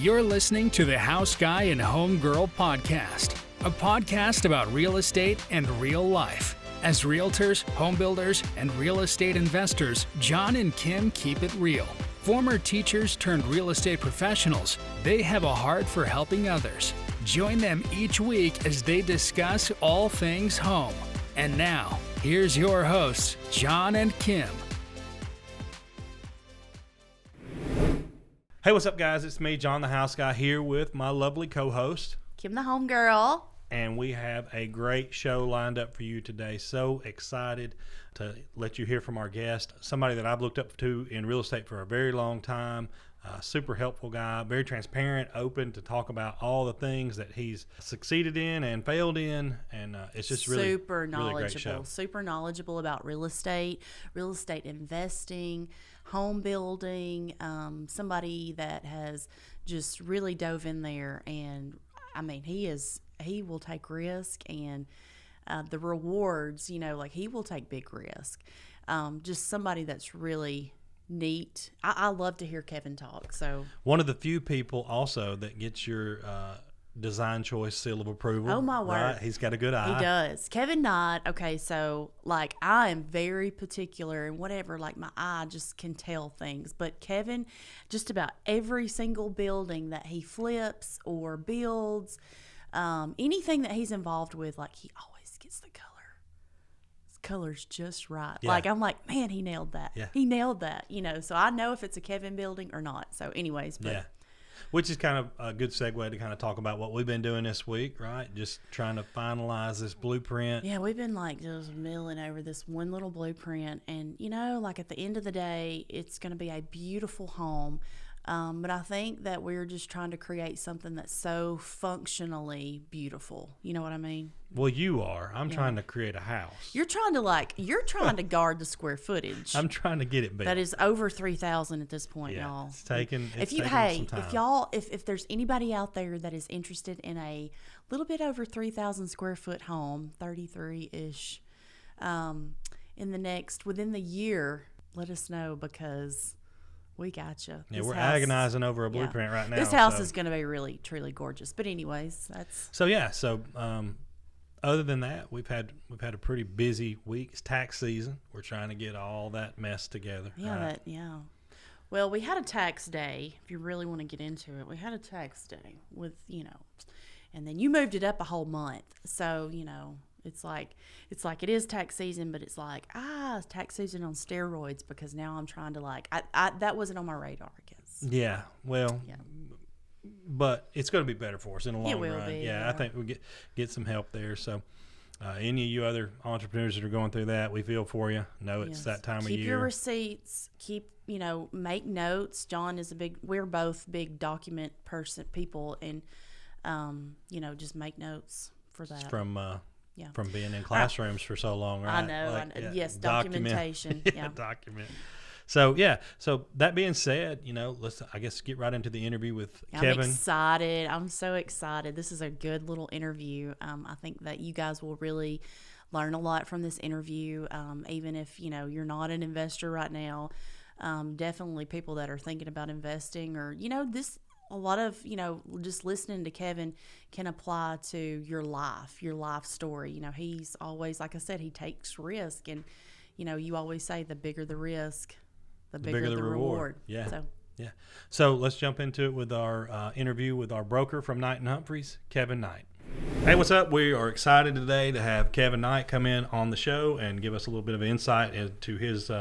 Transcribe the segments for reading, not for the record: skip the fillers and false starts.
You're listening to the House Guy and Home Girl podcast, a podcast about real estate and real life. As realtors, home builders, and real estate investors, Jon and Kim keep it real. Former teachers turned real estate professionals, they have a heart for helping others. Join them each week as they discuss all things home. And now, here's your hosts, Jon and Kim. Hey, what's up, guys? It's me, Jon the House Guy, here with my lovely co-host, Kim the Home Girl. and we have a great show lined up for you today. So excited to let you hear from our guest, somebody that I've looked up to in real estate for a very long time. Super helpful guy, very transparent, open to talk about all the things that he's succeeded in and failed in, and it's just really super knowledgeable, really great show. Super knowledgeable about real estate investing, home building. Somebody that has just really dove in there, and I mean, he will take risk, and the rewards, like he will take big risk. Just somebody that's really neat. I love to hear Kevin talk. So one of the few people also that gets your design choice seal of approval. Oh my word. Right? He's got a good eye. He does. Kevin Knight. Okay, so like I am very particular and whatever, like my eye just can tell things. But Kevin, just about every single building that he flips or builds, anything that he's involved with, like he always gets the color's just right. Yeah. Like I'm like, man, he nailed that. Yeah. He nailed that. So I know if it's a Kevin building or not. So anyways, but Yeah. Which is kind of a good segue to kind of talk about what we've been doing this week, right? Just trying to finalize this blueprint. yeah, we've been like just milling over this one little blueprint, and like at the end of the day, it's going to be a beautiful home. But I think that we're just trying to create something that's so functionally beautiful. You know what I mean? Well, you are. I'm trying to create a house. You're trying to guard the square footage. I'm trying to get it built. That is over 3,000 at this point, y'all. It's taking some time. If there's anybody out there that is interested in a little bit over 3,000 square foot home, 33-ish, within the year, let us know, because we got you. Yeah, we're agonizing over a blueprint right now. This house is going to be really, truly gorgeous. But anyways, that's... So other than that, we've had a pretty busy week. It's tax season. We're trying to get all that mess together. Yeah, right? Well, we had a tax day. If you really want to get into it, we had a tax day with, and then you moved it up a whole month. So, it's like it is tax season, but it's like, it's tax season on steroids, because now I'm trying to that wasn't on my radar, I guess. Yeah, well, yeah. But it's going to be better for us in the long It will run. be, I think we get some help there. So any of you other entrepreneurs that are going through that, we feel for you. Know it's that time of year. Keep your receipts. Make notes. Jon is we're both big document people, and just make notes for that. From being in classrooms for so long, right? I know. Yes, documentation. Document. So that being said, let's get right into the interview with Kevin. I'm excited. I'm so excited. This is a good little interview. I think that you guys will really learn a lot from this interview. Even if you're not an investor right now, definitely people that are thinking about investing, or a lot of, just listening to Kevin can apply to your life story. He's always, like I said, he takes risk, and, you always say the bigger the risk, the bigger the reward. Yeah. So let's jump into it with our interview with our broker from Knight & Humphreys, Kevin Knight. Hey, what's up? We are excited today to have Kevin Knight come in on the show and give us a little bit of insight into his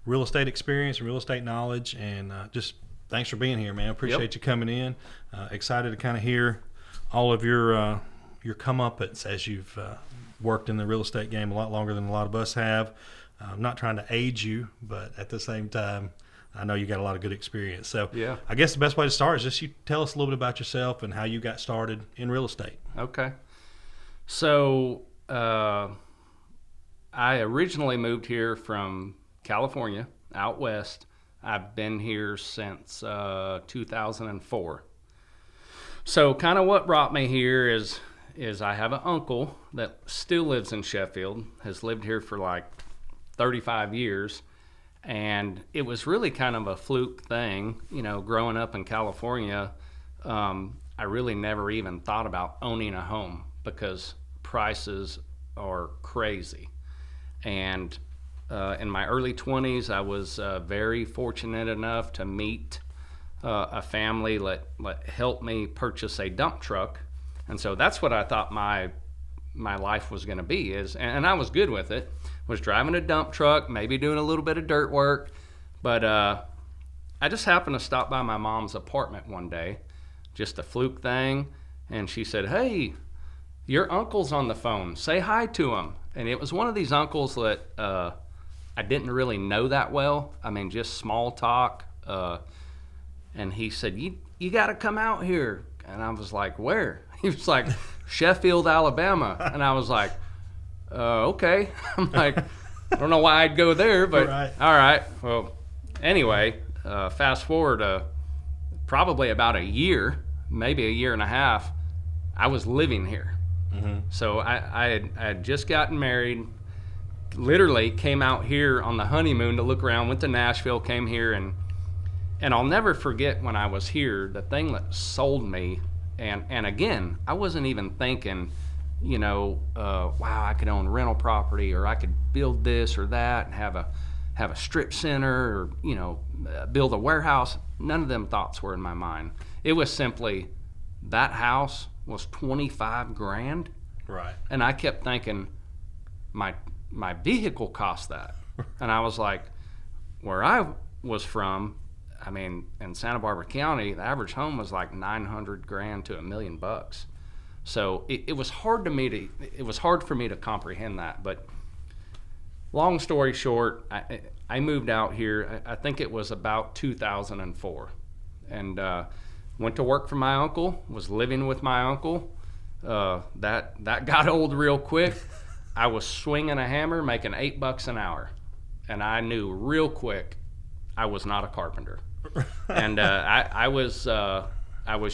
real estate experience and real estate knowledge, and just thanks for being here, man. Appreciate you coming in. Excited to kind of hear all of your comeuppance as you've worked in the real estate game a lot longer than a lot of us have. I'm not trying to age you, but at the same time, I know you got a lot of good experience. So I guess the best way to start is just you tell us a little bit about yourself and how you got started in real estate. Okay. So I originally moved here from California, out west. I've been here since 2004. So kind of what brought me here is I have an uncle that still lives in Sheffield, has lived here for like 35 years. And it was really kind of a fluke thing, growing up in California. I really never even thought about owning a home because prices are crazy. And in my early 20s, I was very fortunate enough to meet a family that helped me purchase a dump truck. And so that's what I thought my life was going to be, and I was good with it, was driving a dump truck, maybe doing a little bit of dirt work. But I just happened to stop by my mom's apartment one day, just a fluke thing, and she said, "Hey, your uncle's on the phone. Say hi to him." And it was one of these uncles that I didn't really know that well. I mean, just small talk. And he said, you got to come out here. And I was like, where? He was like, Sheffield, Alabama. And I was like, okay. I'm like, I don't know why I'd go there, but Right. All right. Well, anyway, fast forward probably about a year, maybe a year and a half, I was living here. Mm-hmm. So I had just gotten married, literally came out here on the honeymoon to look around, went to Nashville, came here, and I'll never forget when I was here, the thing that sold me, and again, I wasn't even thinking, wow, I could own rental property, or I could build this or that and have a strip center, or, build a warehouse. None of them thoughts were in my mind. It was simply that house was $25,000. Right. And I kept thinking my vehicle cost that. And I was like, where I was from, I mean, in Santa Barbara County, the average home was like $900,000 to $1 million. So it was hard for me to comprehend that. But long story short, I moved out here. I think it was about 2004, and went to work for my uncle. Was living with my uncle. That got old real quick. I was swinging a hammer, making $8 an hour, and I knew real quick I was not a carpenter. And I was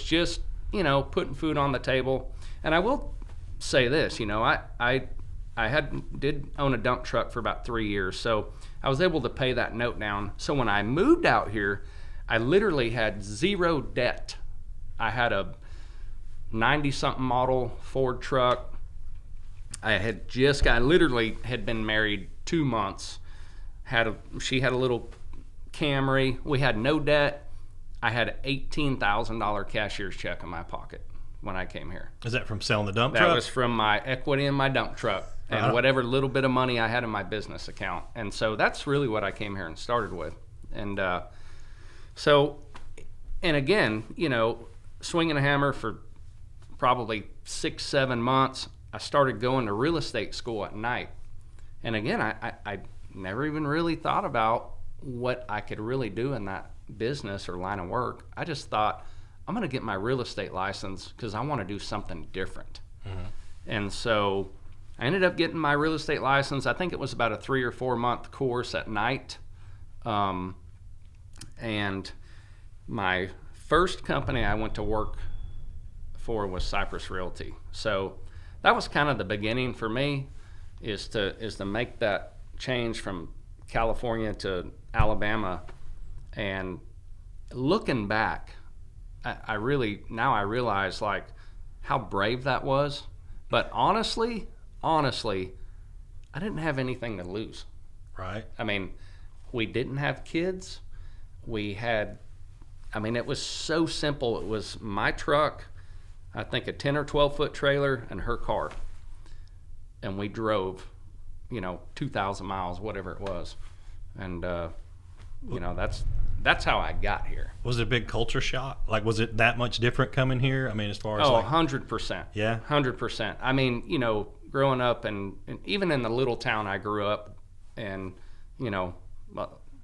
just putting food on the table. And I will say this, I did own a dump truck for about 3 years, so I was able to pay that note down. So when I moved out here, I literally had zero debt. I had a 90-something model Ford truck. I literally had been married 2 months. She had a little Camry. We had no debt. I had an $18,000 cashier's check in my pocket when I came here. Is that from selling the dump truck? That was from my equity in my dump truck and whatever little bit of money I had in my business account. And so that's really what I came here and started with. And and again, swinging a hammer for probably 6-7 months, I started going to real estate school at night. And again, I never even really thought about what I could really do in that business or line of work. I just thought, I'm going to get my real estate license because I want to do something different. Mm-hmm. And so I ended up getting my real estate license. I think it was about a 3 or 4 month course at night. And my first company I went to work for was Cypress Realty. So that was kind of the beginning for me, is to make that change from California to Alabama. And looking back, I realize like how brave that was. But honestly, I didn't have anything to lose. Right. I mean, we didn't have kids. It was so simple. It was my truck, I think a 10 or 12 foot trailer, and her car. And we drove, 2,000 miles, whatever it was. And, that's how I got here. Was it a big culture shock? Like, was it that much different coming here? I mean, as far as 100%. Yeah. 100%. I mean, growing up and even in the little town I grew up, and,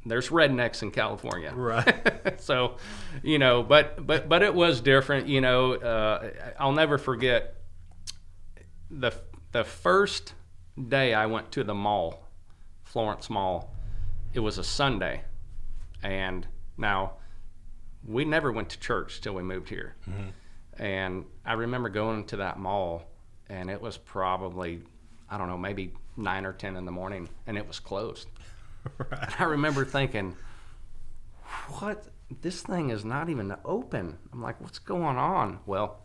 there's rednecks in California. Right. So, but it was different. I'll never forget the first day I went to the mall, Florence Mall. It was a Sunday, and now we never went to church till we moved here. Mm-hmm. And I remember going to that mall, and it was probably, I don't know, maybe 9 or 10 in the morning, and it was closed. Right. And I remember thinking, this thing is not even open. I'm like, what's going on? Well,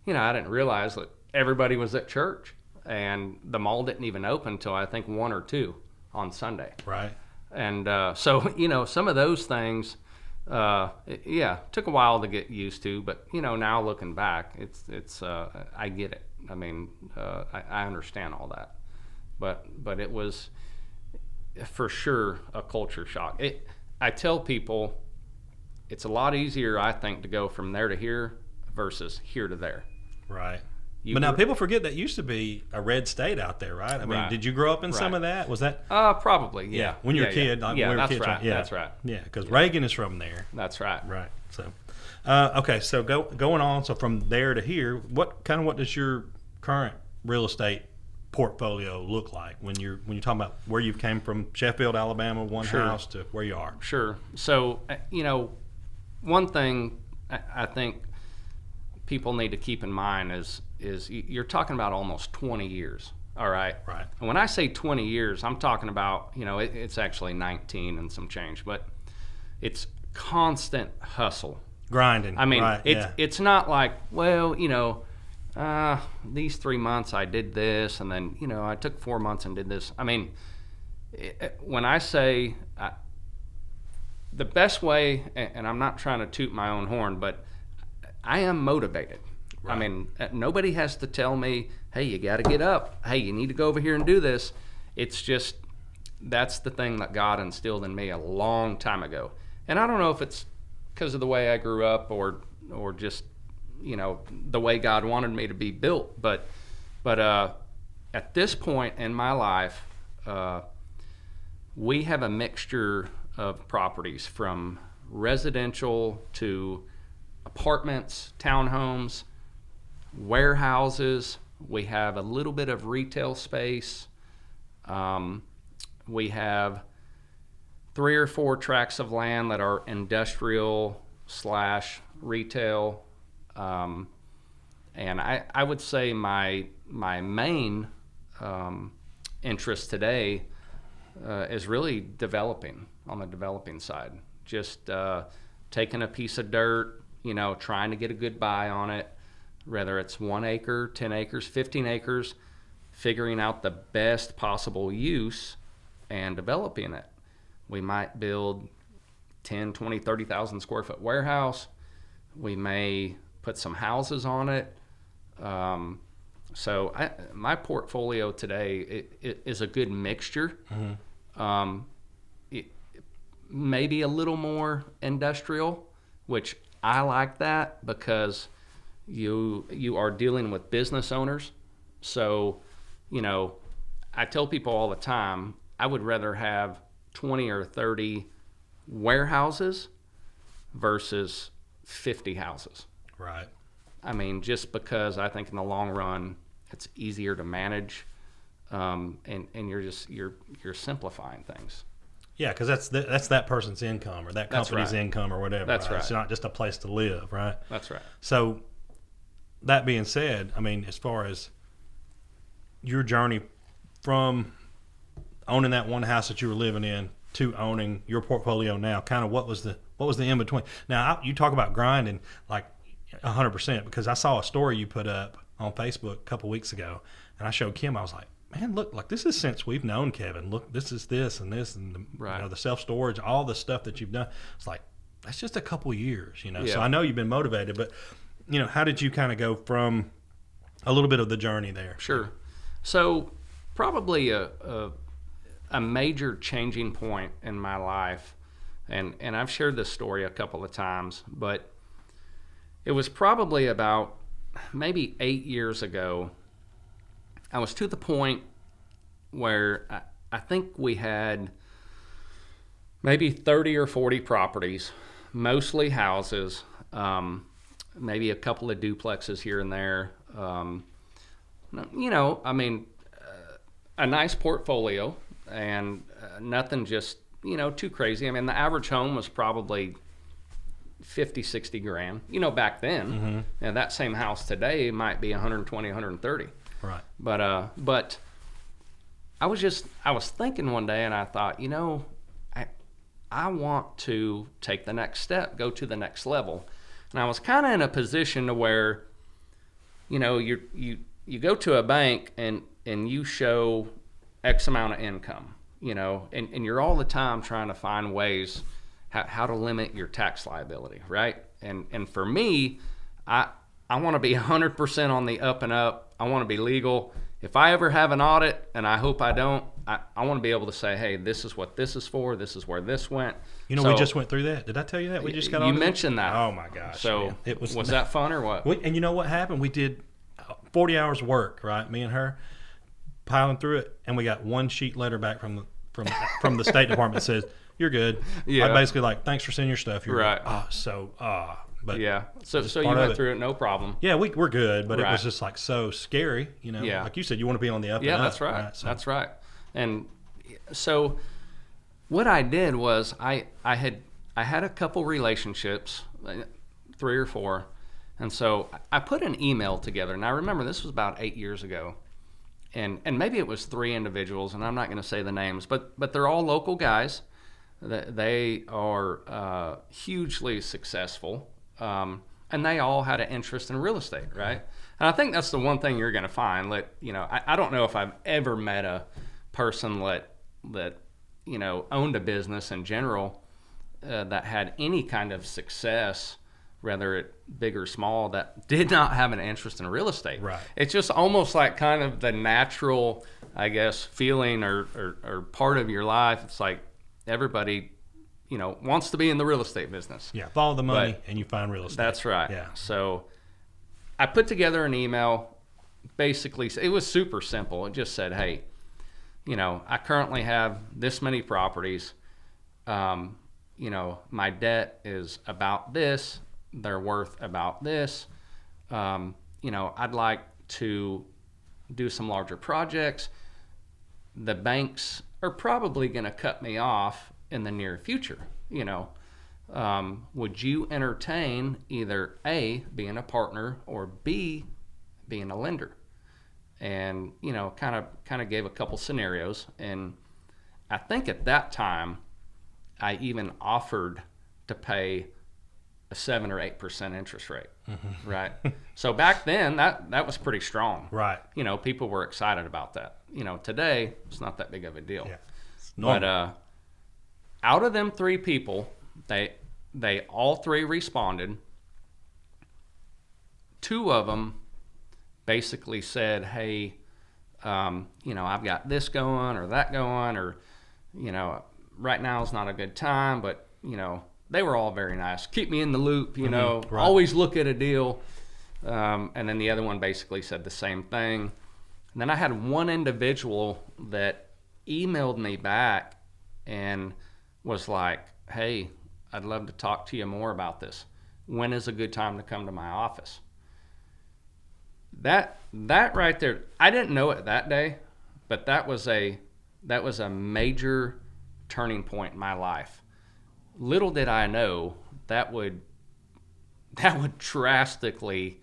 I didn't realize that everybody was at church, and the mall didn't even open until I think 1 or 2 on Sunday. Right. And so, some of those things, took a while to get used to, but now looking back, it's I get it. I mean, I understand all that, but it was for sure a culture shock. I tell people it's a lot easier, I think, to go from there to here versus here to there. Right. But now people forget that used to be a red state out there, right? I mean, Right. Did you grow up in some of that? Was that? Probably, yeah. When you were a kid. Yeah, Like when we were that's kids, right. Yeah. That's right. Yeah, because Reagan is from there. That's right. Right. So, okay. So going on. So from there to here, what does your current real estate portfolio look like when you're talking about where you came from, Sheffield, Alabama, one Sure. house to where you are? Sure. So, one thing I think people need to keep in mind is you're talking about almost 20 years. All right. Right. And when I say 20 years, I'm talking about, it's actually 19 and some change, but it's constant hustle. Grinding. I mean, right. it's not like, well, these 3 months I did this, and then, I took 4 months and did this. I mean, when I say the best way, and I'm not trying to toot my own horn, but I am motivated. Right. I mean, nobody has to tell me, hey, you got to get up. Hey, you need to go over here and do this. It's just, that's the thing that God instilled in me a long time ago. And I don't know if it's because of the way I grew up or just, the way God wanted me to be built. But at this point in my life, we have a mixture of properties from residential to apartments, townhomes, warehouses. We have a little bit of retail space. We have 3 or 4 tracts of land that are industrial / retail. And I would say my main interest today is really developing, on the developing side. Just taking a piece of dirt, trying to get a good buy on it, whether it's 1 acre, 10 acres, 15 acres, figuring out the best possible use and developing it. We might build 10, 20, 30,000 square foot warehouse. We may put some houses on it. So my portfolio today it is a good mixture. Mm-hmm. Maybe a little more industrial, which I like that because you are dealing with business owners. So, I tell people all the time, I would rather have 20 or 30 warehouses versus 50 houses. Right. I mean, just because I think in the long run it's easier to manage, and you're simplifying things. Yeah, because that's that person's income or that company's income or whatever. That's right. It's not just a place to live, right? That's right. So, that being said, I mean, as far as your journey from owning that one house that you were living in to owning your portfolio now, kind of what was the in between? Now, you talk about grinding like 100% because I saw a story you put up on Facebook a couple weeks ago, and I showed Kim. I was like, man, look, like this is since we've known Kevin. Look, this is this and this and the self-storage, all the stuff that you've done. It's like, that's just a couple years, Yeah. So I know you've been motivated, but, how did you kind of go from a little bit of the journey there? Sure. So probably a major changing point in my life, and I've shared this story a couple of times, but it was probably about maybe 8 years ago. I was to the point where I think we had maybe 30 or 40 properties, mostly houses, maybe a couple of duplexes here and there. A nice portfolio and nothing just, too crazy. I mean, the average home was probably 50, 60 grand, back then. Mm-hmm. And that same house today might be 120, 130. Right. But I was thinking one day and I thought, I want to take the next step, go to the next level. And I was kind of in a position to where, you know, you go to a bank and you show X amount of income, you know, and you're all the time trying to find ways how to limit your tax liability, right? And for me, I want to be 100% on the up and up. I want to be legal. If I ever have an audit, and I hope I don't, I want to be able to say, hey, this is what this is for. This is where this went. You know, we just went through that. Did I tell you that? We just got on. You mentioned that. Oh, my gosh. So man. It was that fun or what? And you know what happened? We did 40 hours of work, right? Me and her piling through it, and we got one sheet letter back from the State Department that says, you're good. Yeah. I basically like, thanks for sending your stuff. You're right. But yeah. So you went through it, no problem. Yeah, we're good, but Right. it was just like so scary, you know. Yeah. Like you said, you want to be on the up and up. Yeah, that's right. So, That's right. And so what I did was I had a couple relationships, 3 or 4, and so I put an email together. And I remember this was about 8 years ago, and maybe it was 3 individuals, and I'm not going to say the names, but they're all local guys. They are hugely successful, and they all had an interest in real estate, right? And I think that's the one thing you're going to find. I don't know if I've ever met a person that you know owned a business in general that had any kind of success, whether it big or small, that did not have an interest in real estate. Right. It's just almost like kind of the natural, I guess, feeling or part of your life. It's like everybody, you know, wants to be in the real estate business. Yeah, follow the money and you find real estate. That's right. Yeah. So I put together an email. Basically, it was super simple. It just said, hey, you know, I currently have this many properties. You know, my debt is about this. They're worth about this. You know, I'd like to do some larger projects. The banks are probably going to cut me off in the near future. You know, would you entertain either A, being a partner, or B, being a lender? And, you know, kind of gave a couple scenarios. And I think at that time, I even offered to pay a 7 or 8% interest rate, right? So back then, that was pretty strong. Right. You know, people were excited about that. You know, today, it's not that big of a deal. Yeah. But out of them 3 people, they all 3 responded. 2 of them basically said, hey, you know, I've got this going or that going, or, you know, right now is not a good time, but, you know, they were all very nice. Keep me in the loop, you know, right. Always look at a deal. And then the other one basically said the same thing. And then I had one individual that emailed me back and was like, hey, I'd love to talk to you more about this. When is a good time to come to my office? That right there, I didn't know it that day, but that was a major turning point in my life. Little did I know that would drastically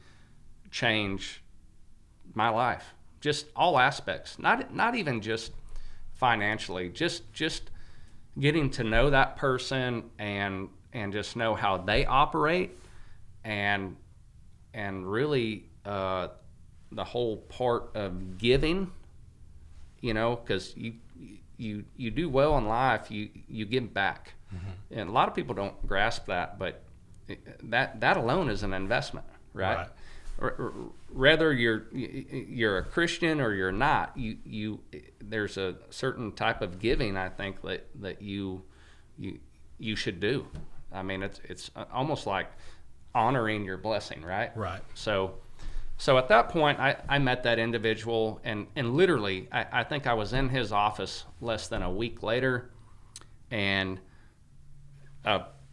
change my life, just all aspects. Not even just financially, just getting to know that person and just know how they operate, and really the whole part of giving, you know, because you do well in life, you give back. And a lot of people don't grasp that, but that alone is an investment, right? Whether you're a Christian or you're not, there's a certain type of giving, I think, that you should do. I mean, it's almost like honoring your blessing, right? Right. So at that point, I met that individual, and literally, I think I was in his office less than a week later, and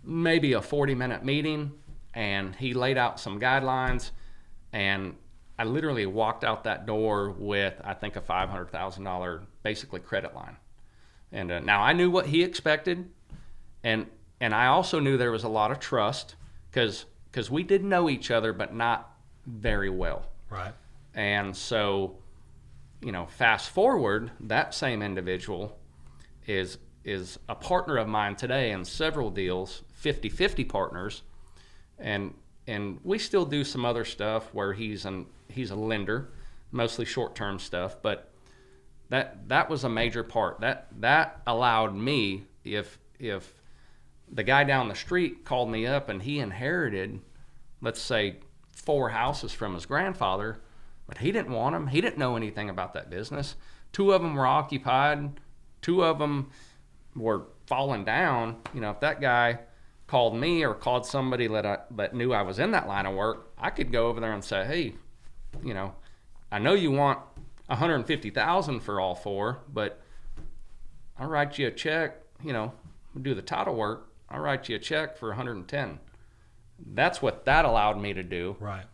maybe a 40-minute meeting, and he laid out some guidelines, and I literally walked out that door with, I think, a $500,000 basically credit line. And now I knew what he expected, and I also knew there was a lot of trust, because we did know each other, but not very well. Right. And so, you know, fast forward, that same individual is is a partner of mine today in several deals, 50-50 partners, and we still do some other stuff where he's a lender, mostly short-term stuff, but that was a major part. That allowed me, if the guy down the street called me up and he inherited, let's say, 4 houses from his grandfather, but he didn't want them. He didn't know anything about that business. 2 of them were occupied. 2 of them were falling down. If that guy called me or called somebody that knew I was in that line of work, I could go over there and say, hey, I know you want $150,000 for all 4, but I'll write you a check. Do the title work. I'll write you a check for $110,000. That's what that allowed me to do. Right.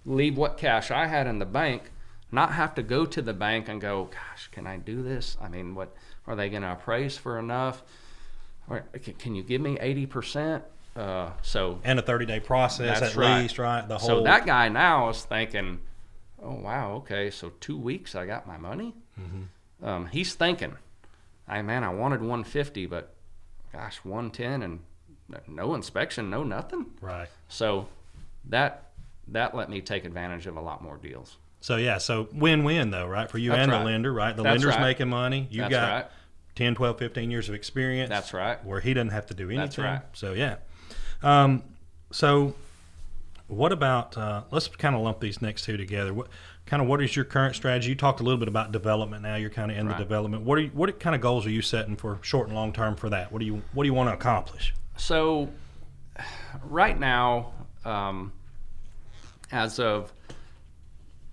Leave what cash I had in the bank, not have to go to the bank and go, gosh, can I do this? I mean, what are they going to appraise for enough? Or can you give me 80%? And a 30-day process at least, right? So that guy now is thinking, oh wow, okay, so 2 weeks I got my money. Mm-hmm. He's thinking, hey man, I wanted 150, but gosh, 110 and no inspection, no nothing. Right. So that let me take advantage of a lot more deals. So win-win though, right? For you. That's and right. The lender, right? The lender's making money. You got right. 10, 12, 15 years of experience. That's right. Where he doesn't have to do anything. That's right. So yeah. So what about, let's kind of lump these next 2 together. What is your current strategy? You talked a little bit about development now. You're kind of in the development. What kind of goals are you setting for short and long term for that? What do you want to accomplish? So right now, as of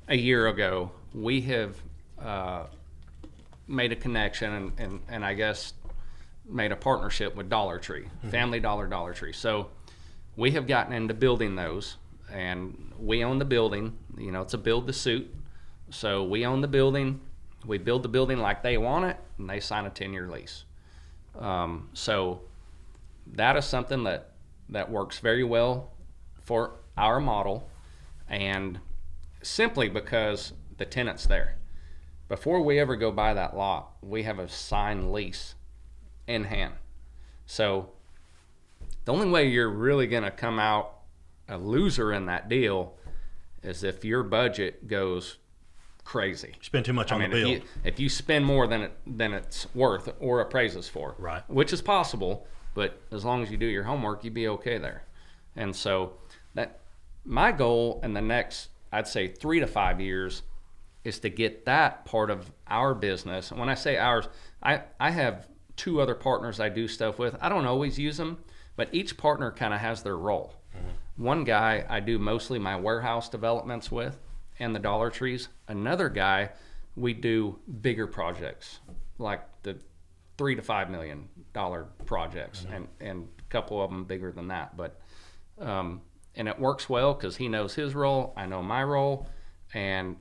a year ago, we have made a connection and I guess made a partnership with Dollar Tree, Family Dollar Tree. So we have gotten into building those, and we own the building. It's a build to suit. So we own the building. We build the building like they want it, and they sign a 10-year lease. So that is something that works very well for our model, and simply because the tenant's there. Before we ever go buy that lot, we have a signed lease in hand. So the only way you're really going to come out a loser in that deal is if your budget goes crazy. Spend too much on the bill. If you spend more than it's worth or appraises for, right? Which is possible, but as long as you do your homework, you'd be okay there. And so that my goal in the next, I'd say 3 to 5 years, is to get that part of our business. And when I say ours, I have 2 other partners I do stuff with. I don't always use them, but each partner kind of has their role. Mm-hmm. One guy I do mostly my warehouse developments with and the Dollar Trees. Another guy, we do bigger projects, like the $3 to $5 million projects, mm-hmm. and a couple of them bigger than that. But and it works well because he knows his role, I know my role, and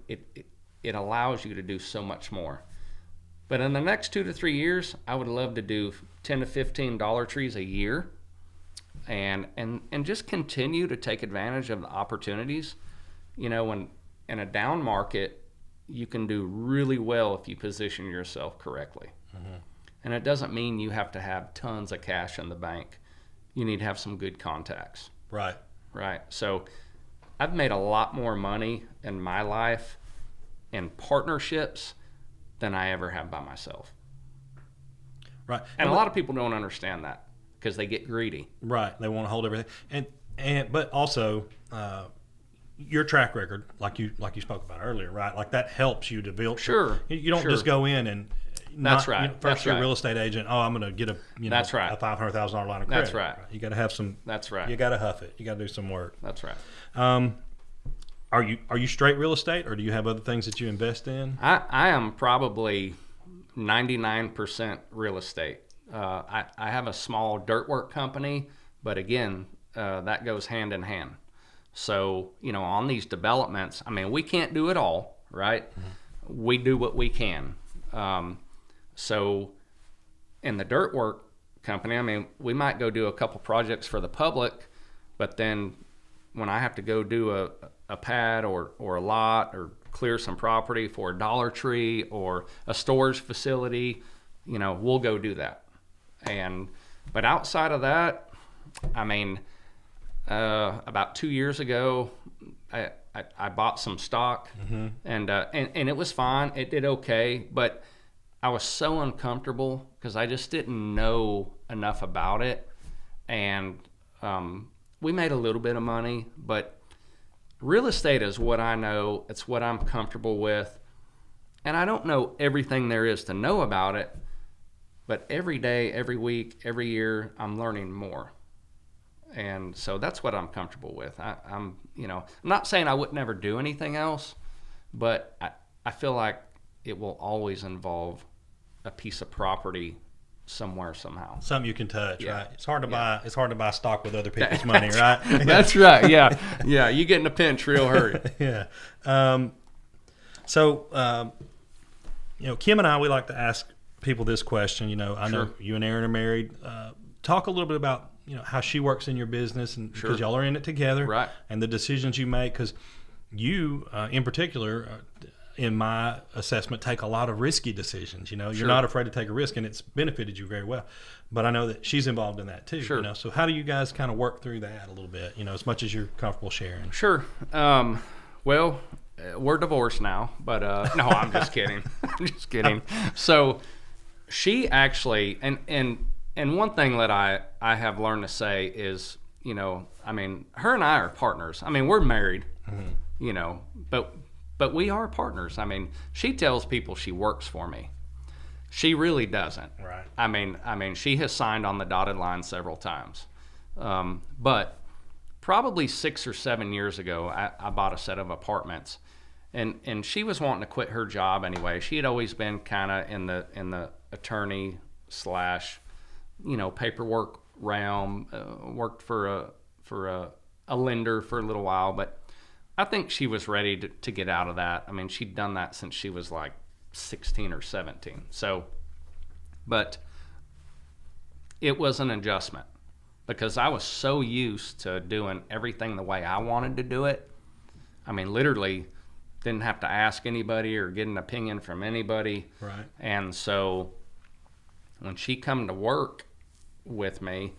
it allows you to do so much more. But in the next 2 to 3 years, I would love to do 10 to 15 Dollar Trees a year, and just continue to take advantage of the opportunities. When in a down market, you can do really well if you position yourself correctly. Mm-hmm. And it doesn't mean you have to have tons of cash in the bank. You need to have some good contacts. Right. So I've made a lot more money in my life in partnerships than I ever have by myself. Right. And a lot of people don't understand that because they get greedy. Right. They want to hold everything. But also your track record, like you spoke about earlier, right? Like that helps you to build. Sure. You don't just go in and that's right. First year real estate agent. Oh, I'm going to get a that's right. a $500,000 line of credit. That's right. You got to have some. That's right. You got to huff it. You got to do some work. That's right. Are you straight real estate, or do you have other things that you invest in? I am probably 99% real estate. I have a small dirt work company, but again, that goes hand in hand. So, on these developments, we can't do it all, right? Mm-hmm. We do what we can. So in the dirt work company, we might go do a couple projects for the public, but then when I have to go do a pad or a lot or clear some property for a Dollar Tree or a storage facility, we'll go do that. But outside of that, I mean, about 2 years ago, I bought some stock, and it was fine. It did okay, but I was so uncomfortable because I just didn't know enough about it, and we made a little bit of money, but real estate is what I know. It's what I'm comfortable with, and I don't know everything there is to know about it, but every day, every week, every year, I'm learning more. And so that's what I'm comfortable with. I'm not saying I would never do anything else, but I feel like it will always involve a piece of property somewhere, somehow. Something you can touch, Yeah. right? It's hard to buy stock with other people's money, right? That's right. Yeah. Yeah. You get in a pinch real hurry. Yeah. Kim and I, we like to ask people this question. I know you and Aaron are married. Talk a little bit about how she works in your business, and because y'all are in it together, Right. and the decisions you make. Because you, in particular, in my assessment, take a lot of risky decisions. You're not afraid to take a risk, and it's benefited you very well. But I know that she's involved in that too. Sure. So how do you guys kind of work through that a little bit? As much as you're comfortable sharing. Sure. Well, we're divorced now, but no, I'm just kidding. I'm just kidding. So she actually, and one thing that I have learned to say is, I mean, her and I are partners. I mean, we're married, but we are partners. I mean, she tells people she works for me. She really doesn't. Right. I mean, she has signed on the dotted line several times. But probably 6 or 7 years ago, I bought a set of apartments, and she was wanting to quit her job anyway. She had always been kind of in the attorney / paperwork realm. Worked for a lender for a little while, but I think she was ready to get out of that. I mean, she'd done that since she was like 16 or 17. So, but it was an adjustment because I was so used to doing everything the way I wanted to do it. I mean, literally didn't have to ask anybody or get an opinion from anybody. Right. And so when she come to work with me,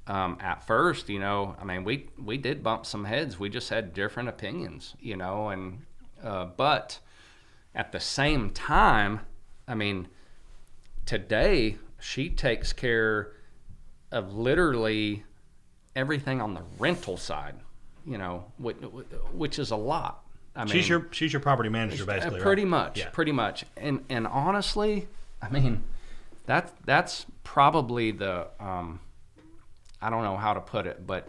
at first, I mean, we did bump some heads. We just had different opinions, and but at the same time, I mean, today she takes care of literally everything on the rental side, which is a lot. I mean, she's your property manager, basically. Pretty right? much, Yeah. pretty much. And honestly, I mean, that's probably the I don't know how to put it, but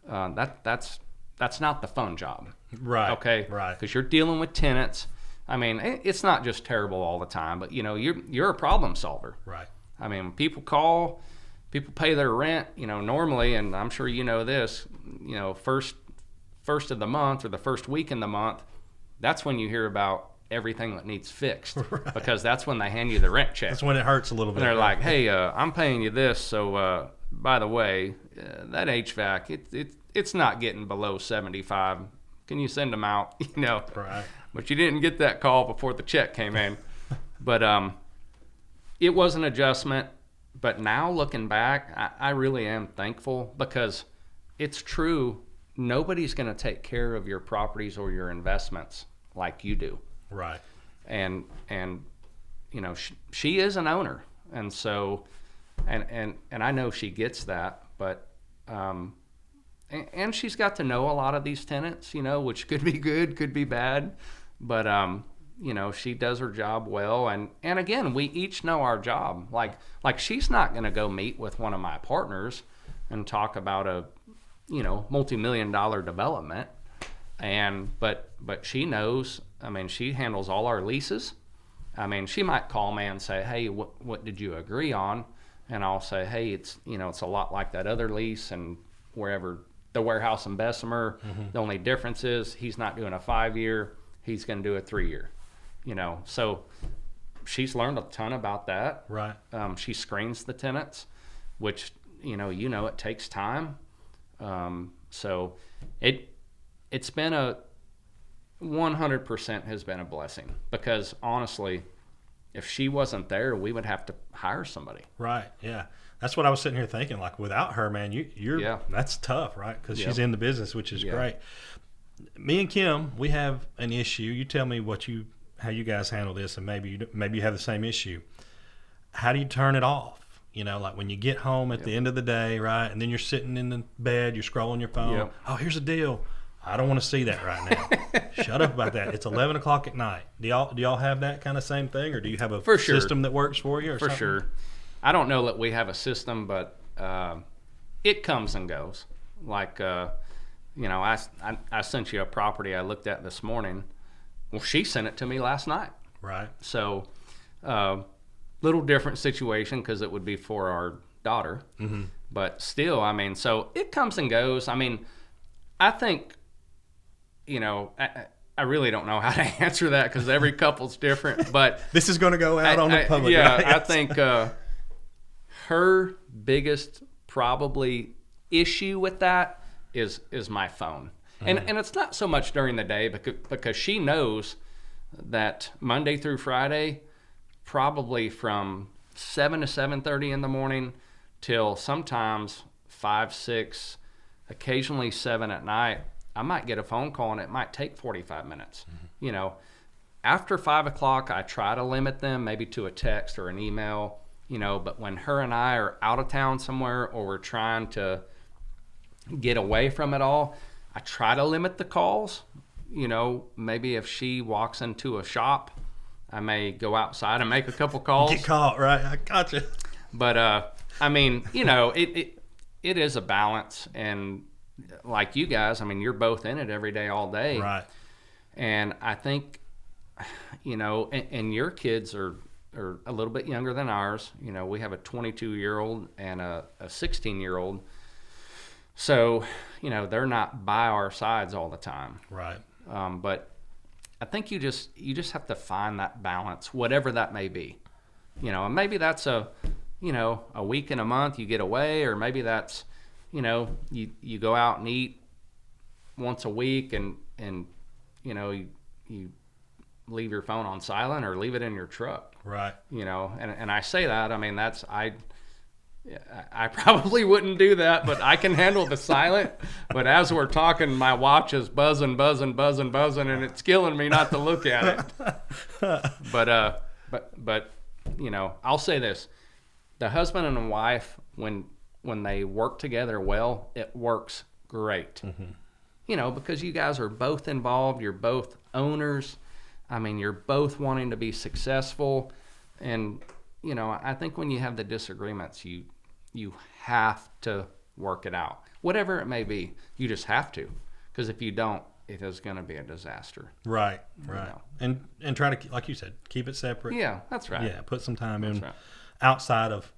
that's not the fun job. Right. Okay. Right. Because you're dealing with tenants. I mean, it's not just terrible all the time, but you're a problem solver. Right. I mean, people call, people pay their rent. Normally, and I'm sure you know this. First of the month or the first week in the month, that's when you hear about everything that needs fixed. Right. Because that's when they hand you the rent check. That's when it hurts a little bit. And they're like, "Hey, I'm paying you this, so by the way, that HVAC, it's not getting below 75. Can you send them out?" Right. But you didn't get that call before the check came in. But it was an adjustment. But now looking back, I really am thankful because it's true. Nobody's going to take care of your properties or your investments like you do. Right. And she is an owner, and so and I know she gets that, but and she's got to know a lot of these tenants, which could be good, could be bad, but she does her job well, and again, we each know our job. Like she's not going to go meet with one of my partners and talk about a multi-million-dollar development, but she knows. I mean, she handles all our leases. I mean, she might call me and say, "Hey, what did you agree on?" And I'll say, "Hey, it's a lot like that other lease, and wherever the warehouse in Bessemer. Mm-hmm. The only difference is he's not doing a 5-year; he's going to do a 3-year." So she's learned a ton about that. Right. She She screens the tenants, which it takes time. So it's been a 100% has been a blessing because honestly, if she wasn't there, we would have to hire somebody. Right. Yeah. That's what I was sitting here thinking. Like, without her, man, you're that's tough, right? Because she's in the business, which is great. Me and Kim, we have an issue. You tell me how you guys handle this, and maybe you have the same issue. How do you turn it off? Like when you get home at the end of the day, right? And then you're sitting in the bed, you're scrolling your phone. Yep. Oh, here's a deal. I don't want to see that right now. Shut up about that. It's 11 o'clock at night. Do y'all have that kind of same thing, or do you have a system that works for you? Or For something? sure. I don't know that we have a system, but it comes and goes. Like, I sent you a property I looked at this morning. Well, she sent it to me last night. Right. So, little different situation because it would be for our daughter. Mm-hmm. But still, so it comes and goes. I think, I really don't know how to answer that because every couple's different. But this is going to go out on the public. Yeah, right? I think her biggest probably issue with that is my phone. Mm-hmm. And it's not so much during the day because she knows that Monday through Friday, probably from 7 to 7:30 in the morning till sometimes 5, 6, occasionally 7 at night, I might get a phone call and it might take 45 minutes. Mm-hmm. After 5 o'clock, I try to limit them maybe to a text or an email, but when her and I are out of town somewhere or we're trying to get away from it all, I try to limit the calls. Maybe if she walks into a shop, I may go outside and make a couple calls. Get caught, right? I gotcha. But, it is a balance. And like you guys, you're both in it every day, all day. Right. And I think, and your kids are a little bit younger than ours. We have a 22-year-old and a 16-year-old. So, they're not by our sides all the time. Right. But I think you just have to find that balance, whatever that may be. And maybe that's a week and a month you get away, or maybe that's, you go out and eat once a week and you leave your phone on silent or leave it in your truck. Right. And I say that, I probably wouldn't do that, but I can handle the silent. But as we're talking, my watch is buzzing, and it's killing me not to look at it. But I'll say this: the husband and wife, when they work together well, it works great. Mm-hmm. Because you guys are both involved, you're both owners. You're both wanting to be successful, and I think when you have the disagreements, you have to work it out. Whatever it may be, you just have to. Because if you don't, it is going to be a disaster. Right. And try to, like you said, keep it separate. Yeah, that's right. Yeah, put some time in outside of,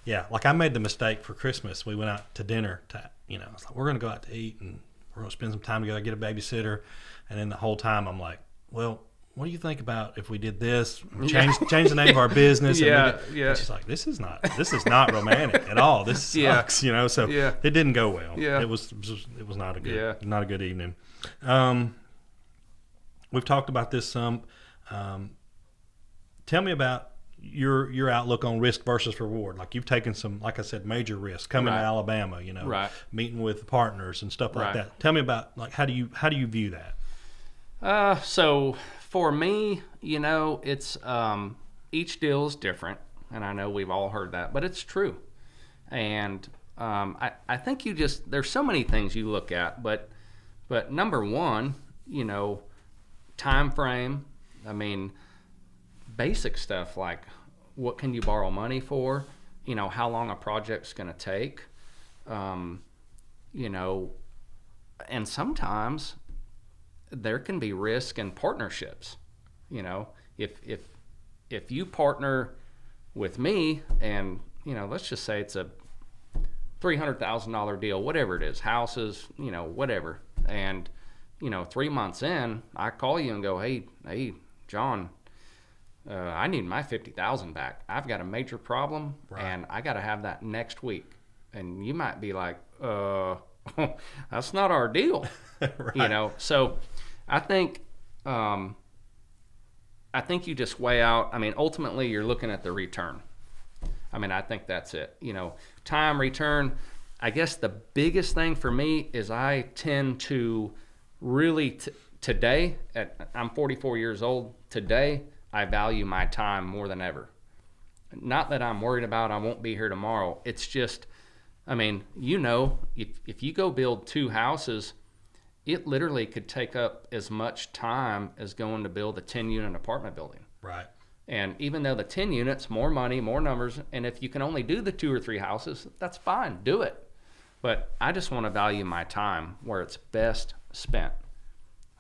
like I made the mistake for Christmas. We went out to dinner I was like, we're going to go out to eat and we're going to spend some time together, get a babysitter. And then the whole time I'm like, well, what do you think about if we did this? Change the name of our business. And she's like, this is not romantic at all. This sucks, So it didn't go well. Yeah. It was not a good evening. We've talked about this some. Tell me about your outlook on risk versus reward. Like you've taken some, like I said, major risks coming to Alabama. Meeting with partners and stuff like that. Tell me about how do you view that? So for me, it's each deal is different, and I know we've all heard that, but it's true. And I think there's so many things you look at, but number one, time frame. Basic stuff like what can you borrow money for? How long a project's going to take? And sometimes there can be risk in partnerships. If you partner with me and, let's just say it's a $300,000 deal, whatever it is, houses, whatever. And, 3 months in, I call you and go, hey, John, I need my $50,000 back. I've got a major problem and I got to have that next week. And you might be like, that's not our deal. So I think I think you just weigh out, I mean, ultimately you're looking at the return. I mean, I think that's it. You know, time, return. I guess the biggest thing for me is I tend to really, today, I'm 44 years old. Today, I value my time more than ever. Not that I'm worried about I won't be here tomorrow. It's just, I mean, you know, if you go build 2 houses, it literally could take up as much time as going to build a 10-unit apartment building. Right. And even though the 10 units, more money, more numbers, and if you can only do the 2 or 3 houses, that's fine, do it. But I just want to value my time where it's best spent.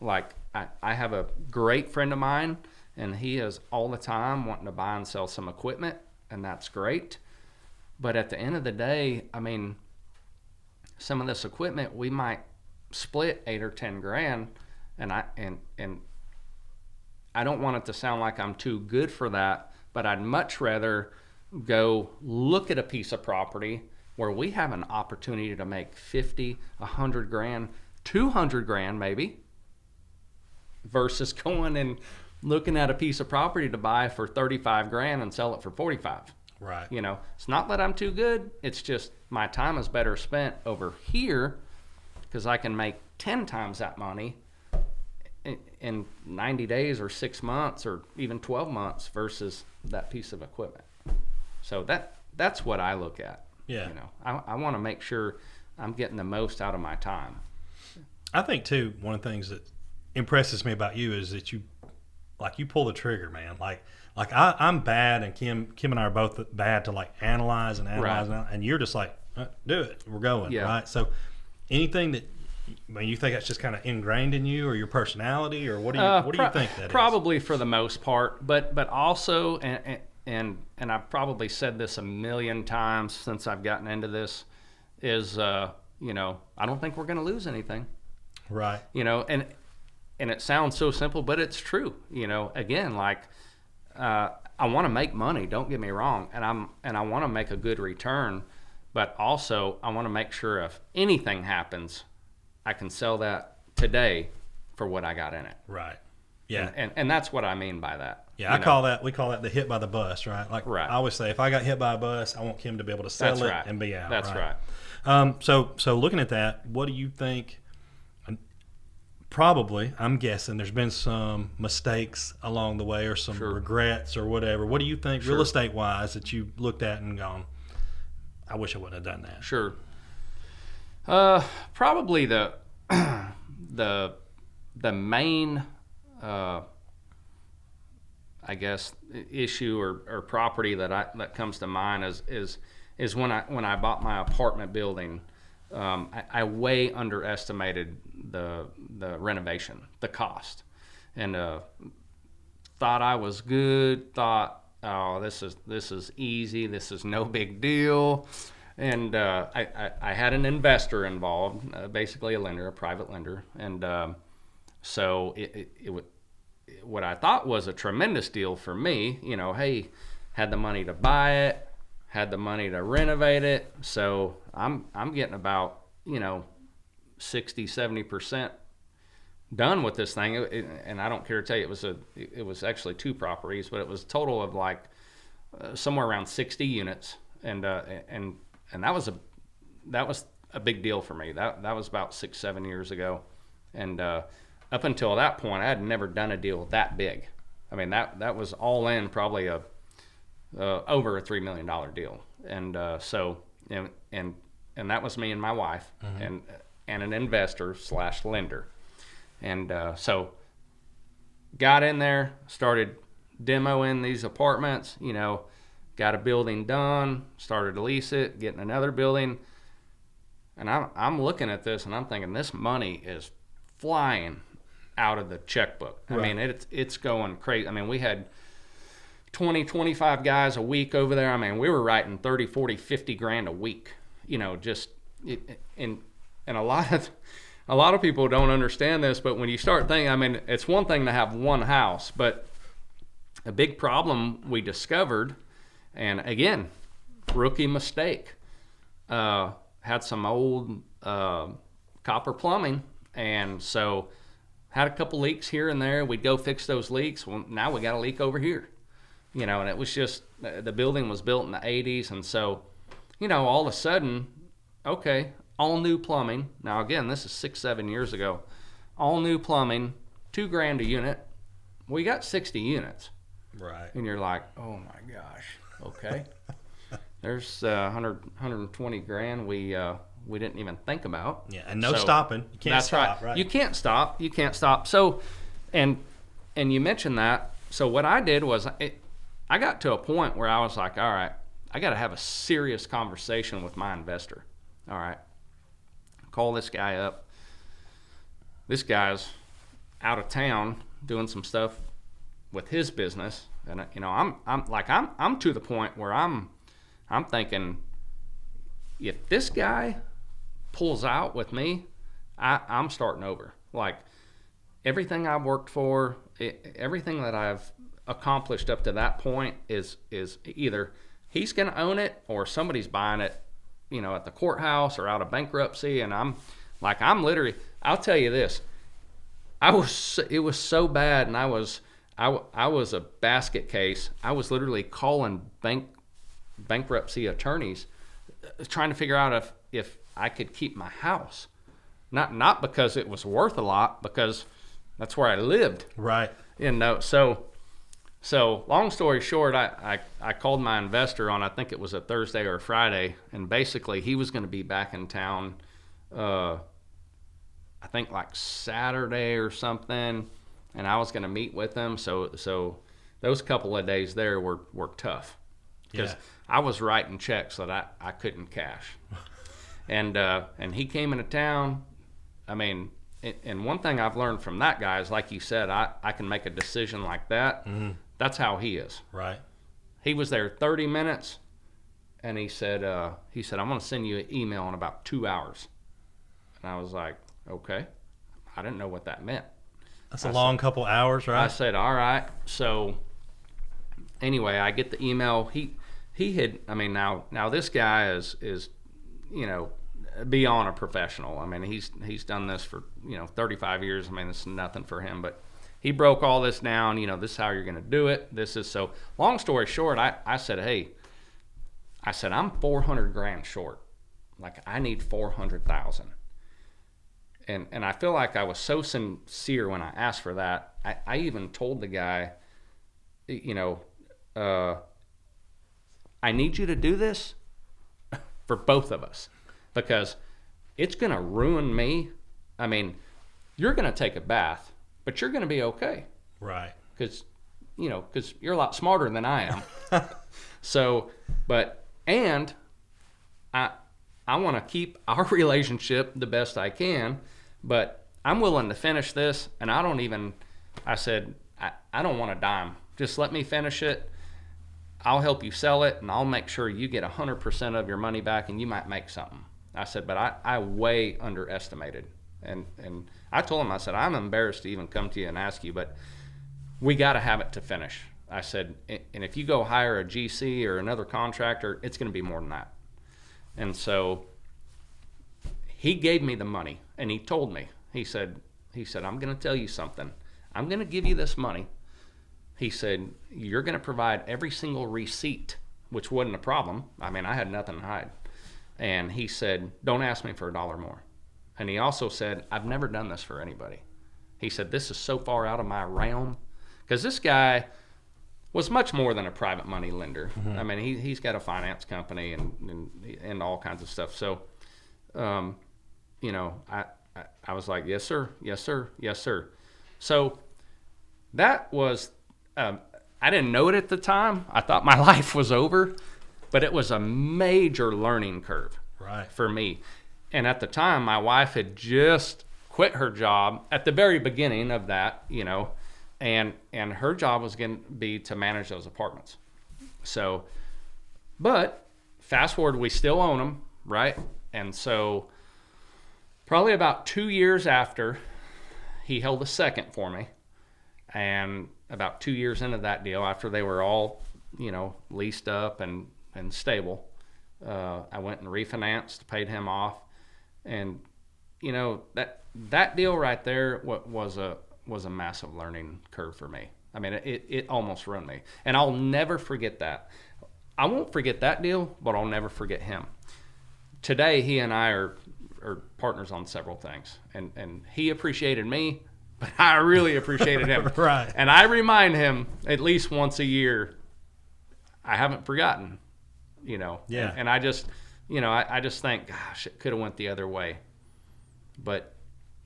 Like, I have a great friend of mine, and he is all the time wanting to buy and sell some equipment, and that's great. But at the end of the day, I mean, some of this equipment, we might split 8 or 10 grand, and I don't want it to sound like I'm too good for that, but I'd much rather go look at a piece of property where we have an opportunity to make 50, 100 grand, 200 grand maybe, versus going and looking at a piece of property to buy for 35 grand and sell it for 45. Right. You know, it's not that I'm too good. It's just my time is better spent over here because I can make 10 times that money in 90 days or 6 months or even 12 months versus that piece of equipment. So that's what I look at. Yeah. You know, I want to make sure I'm getting the most out of my time. I think too, one of the things that impresses me about you is that you pull the trigger, man. Like I'm bad, and Kim and I are both bad to like analyze, Right. and you're just like, do it. We're going. Yeah. Right. So anything that, I mean, you think that's just kind of ingrained in you or your personality, or what do you think that probably is? For the most part, but also, and I've probably said this a million times since I've gotten into this, is you know, I don't think we're going to lose anything. Right. You know, and it sounds so simple, but it's true. You know, again, like I want to make money. Don't get me wrong, and I want to make a good return, but also I want to make sure if anything happens, I can sell that today for what I got in it. Right. Yeah. And that's what I mean by that. Yeah, we call that the hit by the bus, right? Like, right. I always say, if I got hit by a bus, I want Kim to be able to sell that's it right. and be out. That's right. So looking at that, what do you think? Probably, I'm guessing there's been some mistakes along the way or some Sure. regrets or whatever. What do you think, Sure. real estate wise, that you looked at and gone, I wish I wouldn't have done that? Sure. Probably the main, I guess, issue or property that comes to mind is when I bought my apartment building. I way underestimated the renovation, the cost, and thought I was good. Thought, oh, this is easy. This is no big deal. And I had an investor involved, basically a lender, a private lender, and so what I thought was a tremendous deal for me. You know, hey, had the money to buy it, had the money to renovate it, so I'm getting about 60-70% done with this thing. And I don't care to tell you, it was actually 2 properties, but it was a total of like somewhere around 60 units, and that was a big deal for me. That was about 6-7 years ago, and up until that point, I had never done a deal that big. I mean, that was all in probably over a $3 million deal, and so that was me and my wife, mm-hmm. and an investor / lender, and so got in there, started demoing these apartments, got a building done, started to lease it, getting another building, and I'm looking at this and I'm thinking this money is flying out of the checkbook. Right. I mean, it's going crazy. I mean, we had 20, 25 guys a week over there. I mean, we were writing 30, 40, 50 grand a week, and a lot of people don't understand this, but when you start thinking, I mean, it's one thing to have one house, but a big problem we discovered, and again, rookie mistake, had some old copper plumbing, and so had a couple leaks here and there. We'd go fix those leaks. Well, now we got a leak over here, you know, and it was just, the building was built in the 80s. And so, you know, all of a sudden, okay, all new plumbing. Now, again, this is 6-7 years ago. All new plumbing, $2,000 a unit. We got 60 units. Right. And you're like, oh my gosh, okay. There's 120 grand we didn't even think about. Yeah, and no stopping. You can't stop, right? You can't stop. You can't stop. So, and you mentioned that. So what I did was I got to a point where I was like, all right, I got to have a serious conversation with my investor. All right, call this guy up. This guy's out of town doing some stuff with his business, and you know, I'm to the point where I'm thinking, if this guy pulls out with me, I'm starting over. Like, everything I've worked for, everything that I've accomplished up to that point is either he's going to own it or somebody's buying it, you know, at the courthouse or out of bankruptcy. And I'm literally, I'll tell you this, it was so bad, and I was a basket case. I was literally calling bankruptcy attorneys trying to figure out if I could keep my house. Not because it was worth a lot, because that's where I lived. Right. And so long story short, I called my investor on, I think it was a Thursday or a Friday, and basically he was going to be back in town, I think like Saturday or something, and I was going to meet with him. So those couple of days there were tough, because I was writing checks that I couldn't cash. And he came into town. I mean, and one thing I've learned from that guy is, like you said, I can make a decision like that. Mm-hmm. That's how he is. Right. He was there 30 minutes, and he said, I'm going to send you an email in about 2 hours. And I was like, okay. I didn't know what that meant. That's a long couple hours, right? I said, all right. So anyway, I get the email. He had, I mean, now this guy is, you know, beyond a professional. I mean, he's done this for, you know, 35 years. I mean, this is nothing for him, but he broke all this down. You know, this is how you're going to do it. This is so, long story short, I said, hey, I'm 400 grand short. Like, I need 400,000. And I feel like I was so sincere when I asked for that. I even told the guy, you know, I need you to do this for both of us, because it's going to ruin me. I mean, you're going to take a bath, but you're going to be okay. Right. Because you're a lot smarter than I am. So, and I want to keep our relationship the best I can, but I'm willing to finish this, and I said, I don't want a dime. Just let me finish it. I'll help you sell it, and I'll make sure you get 100% of your money back, and you might make something. I said, but I way underestimated. And I told him, I said, I'm embarrassed to even come to you and ask you, but we got to have it to finish. I said, and if you go hire a GC or another contractor, it's going to be more than that. And so he gave me the money, and he told me, he said, I'm going to tell you something. I'm going to give you this money. He said, you're going to provide every single receipt, which wasn't a problem. I mean, I had nothing to hide. And he said, don't ask me for $1 more. And he also said, I've never done this for anybody. He said, this is so far out of my realm. Because this guy was much more than a private money lender. Mm-hmm. I mean, he's got a finance company and all kinds of stuff. So, you know, I was like, yes, sir, yes, sir, yes, sir. So that was... I didn't know it at the time. I thought my life was over, but it was a major learning curve for me. And at the time, my wife had just quit her job at the very beginning of that, you know, and her job was going to be to manage those apartments. So, but fast forward, we still own them, right? And so probably about 2 years after, he held a second for me. And about 2 years into that deal, after they were all, you know, leased up and stable, I went and refinanced, paid him off. And, you know, that deal right there was a massive learning curve for me. I mean, it almost ruined me. And I'll never forget that. I won't forget that deal, but I'll never forget him. Today, he and I are partners on several things. And he appreciated me, but I really appreciated him. Right. And I remind him at least once a year, I haven't forgotten, you know. Yeah. And I just, you know, I just think, gosh, it could have went the other way. But,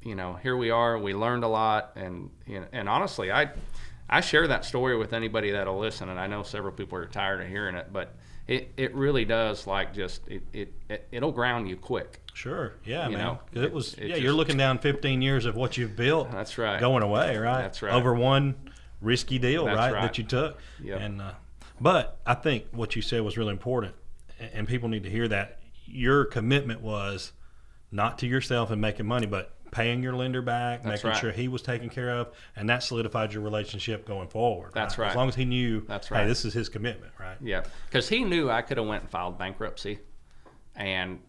you know, here we are. We learned a lot. And, you know, and honestly, I share that story with anybody that'll listen, and I know several people are tired of hearing it, but it really does, like, just it'll ground you quick. Sure, yeah, You man. know, 'Cause it was, it you're just- looking down 15 years of what you've built. That's right. Going away, right? That's right. Over one risky deal, That's right, right. that you took. Yep. And but I think what you said was really important, and people need to hear that. Your commitment was not to yourself and making money, but paying your lender back, That's making right. sure he was taken care of, and that solidified your relationship going forward. That's right. As long as he knew, That's hey, right. this is his commitment, right? Yeah, because he knew I could have went and filed bankruptcy, and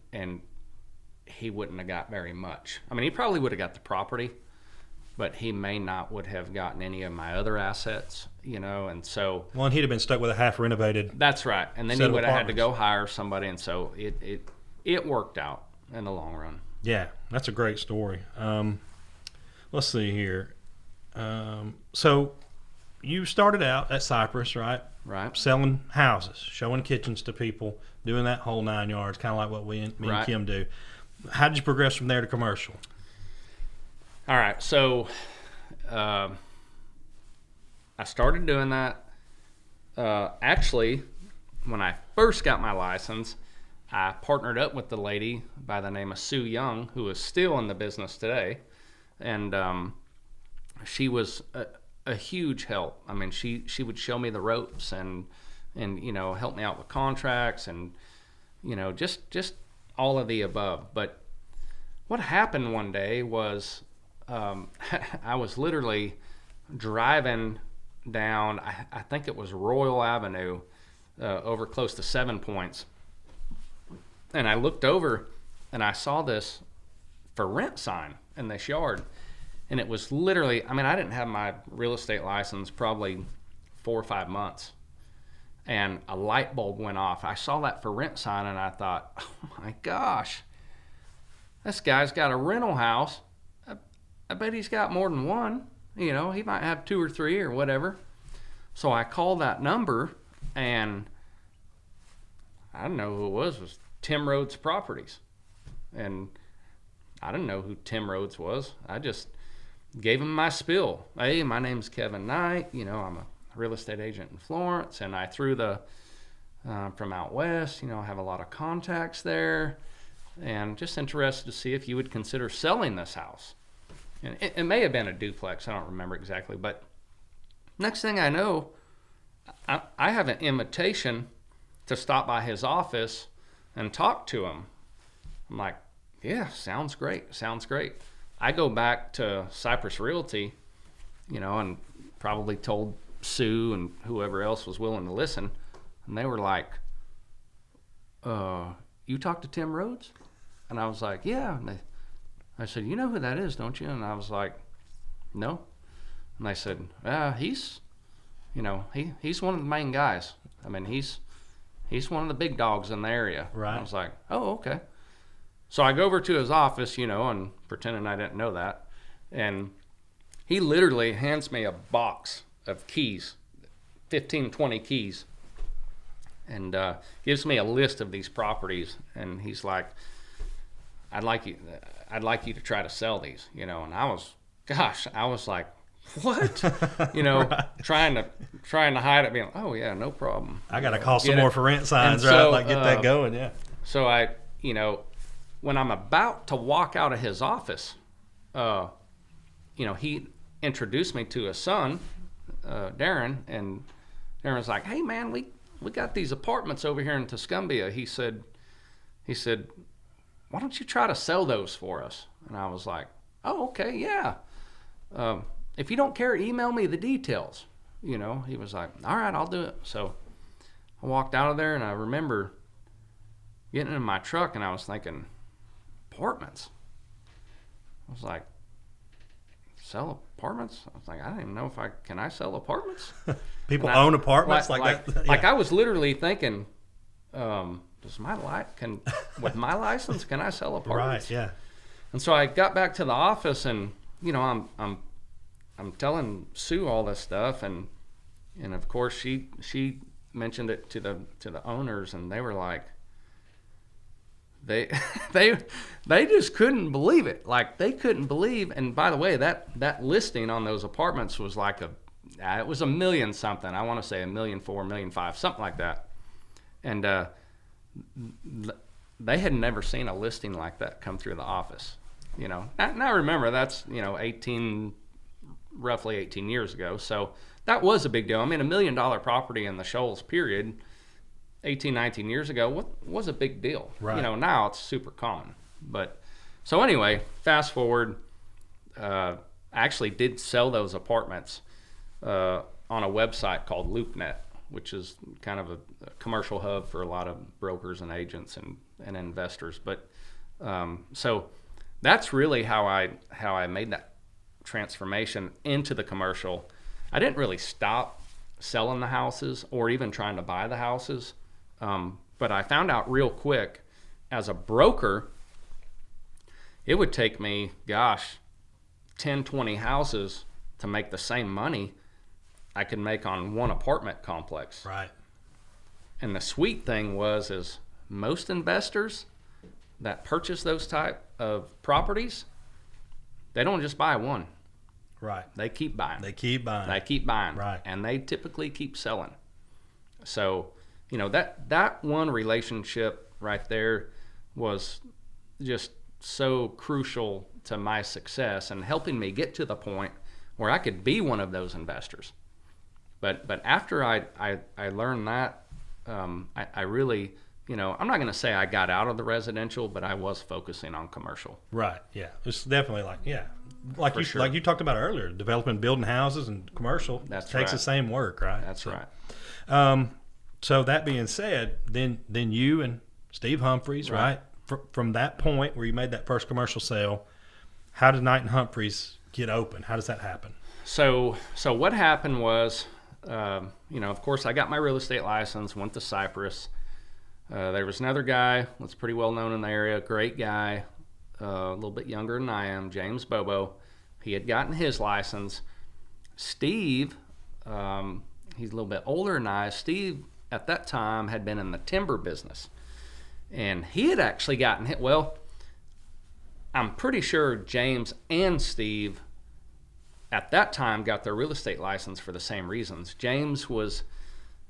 he wouldn't have got very much. I mean, he probably would have got the property, but he may not would have gotten any of my other assets, you know. And so Well, and he'd have been stuck with a half renovated. that's right. And then Set he of would have had to go apartments. hire somebody, and so it worked out in the long run. Yeah, that's a great story. Let's see here. So you started out at Cypress, right? Right. Selling houses, showing kitchens to people, doing that whole 9 yards, kind of like what me and Right. Kim do. How did you progress from there to commercial? All right, so I started doing that. Actually, when I first got my license, I partnered up with the lady by the name of Sue Young, who is still in the business today, and she was a huge help. I mean, she would show me the ropes and you know, help me out with contracts and, you know, just all of the above. But what happened one day was I was literally driving down, I think it was Royal Avenue, over close to 7 Points. And I looked over and I saw this for rent sign in this yard. And it was literally, I mean, I didn't have my real estate license probably 4 or 5 months. And a light bulb went off. I saw that for rent sign and I thought, oh my gosh, this guy's got a rental house. I bet he's got more than one. You know, he might have 2 or 3 or whatever. So I called that number, and I didn't know who it was Tim Rhodes Properties. And I didn't know who Tim Rhodes was. I just gave him my spiel. Hey, my name's Kevin Knight. You know, I'm a real estate agent in Florence, and I threw the from out west. You know, I have a lot of contacts there, and just interested to see if you would consider selling this house. And it may have been a duplex. I don't remember exactly. But next thing I know, I have an invitation to stop by his office and talk to him. I'm like, yeah, sounds great. Sounds great. I go back to Cypress Realty, you know, and probably told Sue and whoever else was willing to listen. And they were like, you talked to Tim Rhodes? And I was like, yeah. And I said, you know who that is, don't you? And I was like, no. And they said, he's, you know, he's one of the main guys. I mean, he's one of the big dogs in the area. Right. I was like, oh, okay. So I go over to his office, you know, and pretending I didn't know that. And he literally hands me a box of keys, 15, 20 keys, and gives me a list of these properties. And he's like, I'd like you to try to sell these, you know. And I was like, what? You know, Right. trying to hide it, being, oh yeah, no problem. I got to call some Get more it. for rent signs, And right? so, Like get that going, yeah. So I, you know, when I'm about to walk out of his office, you know, he introduced me to his son, Darren, and Darren's like, hey man, we got these apartments over here in Tuscumbia. He said, why don't you try to sell those for us? And I was like, oh, okay, yeah. If you don't care, email me the details. You know, he was like, all right, I'll do it. So I walked out of there, and I remember getting in my truck, and I was thinking, apartments? I was like, sell apartments? I was like, I don't even know if can I sell apartments? People own apartments like that? Like I was literally thinking, with my license, can I sell apartments? Right, yeah. And so I got back to the office, and I'm telling Sue all this stuff, and of course she mentioned it to the owners, and they were like, they just couldn't believe it. Like, they couldn't believe. And by the way, that listing on those apartments was like it was $1 million something. I want to say $1.4 million, $1.5 million, something like that. And they had never seen a listing like that come through the office. Now remember, that's roughly 18 years ago. So that was a big deal. I mean, $1 million property in the Shoals period, 18, 19 years ago, what was a big deal. Right. Now it's super common. But so anyway, fast forward, I actually did sell those apartments on a website called LoopNet, which is kind of a commercial hub for a lot of brokers and agents and investors. But so that's really how I made that transformation into the commercial. I didn't really stop selling the houses or even trying to buy the houses. But I found out real quick, as a broker, it would take me, 10, 20 houses to make the same money I could make on one apartment complex. Right. And the sweet thing is most investors that purchase those type of properties, they don't just buy one. Right. They keep buying. Right. And they typically keep selling. So, that one relationship right there was just so crucial to my success and helping me get to the point where I could be one of those investors. But after I learned that, I really, I'm not going to say I got out of the residential, but I was focusing on commercial. Right. Yeah. It's definitely like you talked about earlier, developing, building houses and commercial. Takes the same work, right? That's right. So that being said, then you and Steve Humphreys, right? From that point where you made that first commercial sale, how did Knight and Humphreys get open? How does that happen? So what happened was, of course, I got my real estate license, went to Cypress. There was another guy that's pretty well known in the area, great guy, a little bit younger than I am, James Bobo. He had gotten his license. Steve, he's a little bit older than I. Steve, at that time, had been in the timber business. And he had actually gotten hit. Well, I'm pretty sure James and Steve at that time got their real estate license for the same reasons. James was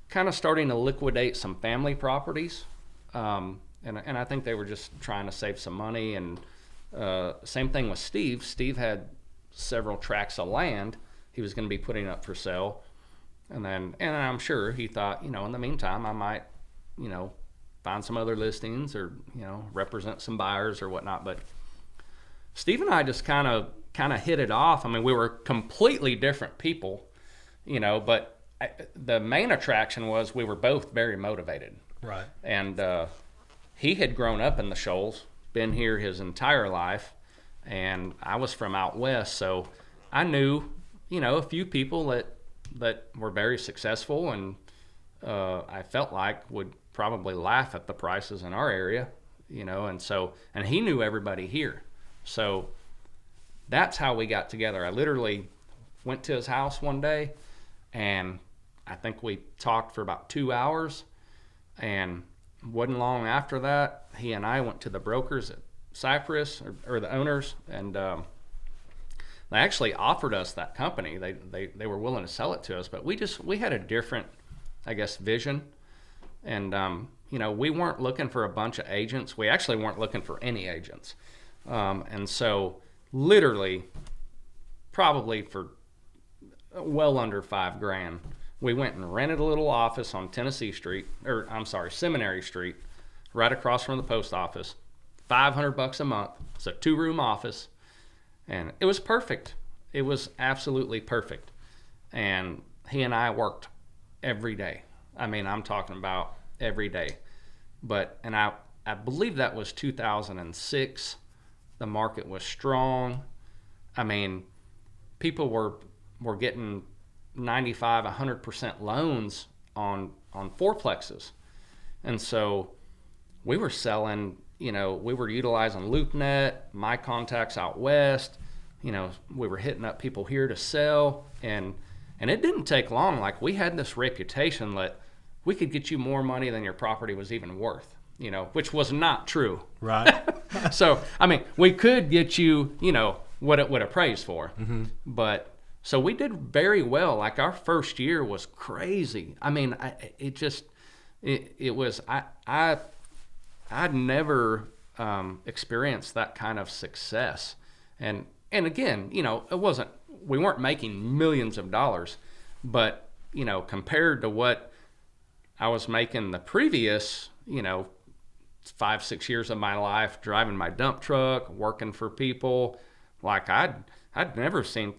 kind of starting to liquidate some family properties. And I think they were just trying to save some money. And same thing with Steve. Steve had several tracts of land he was going to be putting up for sale. And I'm sure he thought, in the meantime, I might, find some other listings or, represent some buyers or whatnot. But Steve and I just kind of hit it off. I mean, we were completely different people, but the main attraction was we were both very motivated. Right. And he had grown up in the Shoals, been here his entire life, and I was from out west, so I knew, a few people that were very successful, and I felt like would probably laugh at the prices in our area, and he knew everybody here. So that's how we got together. I literally went to his house one day, and I think we talked for about 2 hours, and wasn't long after that, he and I went to the brokers at Cypress, or the owners, and they actually offered us that company. They were willing to sell it to us, but we had a different, I guess, vision. And, we weren't looking for a bunch of agents. We actually weren't looking for any agents. And so literally, probably for well under $5,000, we went and rented a little office on Seminary Street, right across from the post office. $500 a month. It's a 2-room office. And it was perfect. It was absolutely perfect. And he and I worked every day. I mean, I'm talking about every day. And I believe that was 2006. The market was strong. I mean, people were getting 95, 100% loans on fourplexes. And so we were selling, we were utilizing LoopNet, my contacts out west. We were hitting up people here to sell, and it didn't take long. Like, we had this reputation that we could get you more money than your property was even worth, which was not true. Right. So, I mean, we could get you, what it would appraise for. Mm-hmm. But so we did very well. Like, our first year was crazy. I mean, I'd never experienced that kind of success. And again, we weren't making millions of dollars, but, compared to what I was making the previous, 5-6 years of my life, driving my dump truck, working for people, like I'd never seen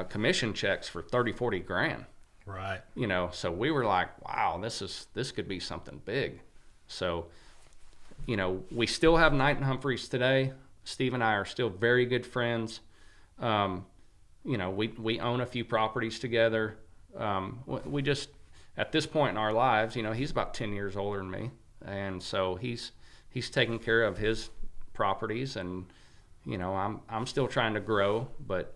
commission checks for 30-40 grand. Right. So we were like, wow, this could be something big. So, we still have Knight and Humphreys today. Steve and I are still very good friends. We own a few properties together. We just, at this point in our lives, he's about 10 years older than me. And so he's taking care of his properties, and, I'm still trying to grow, but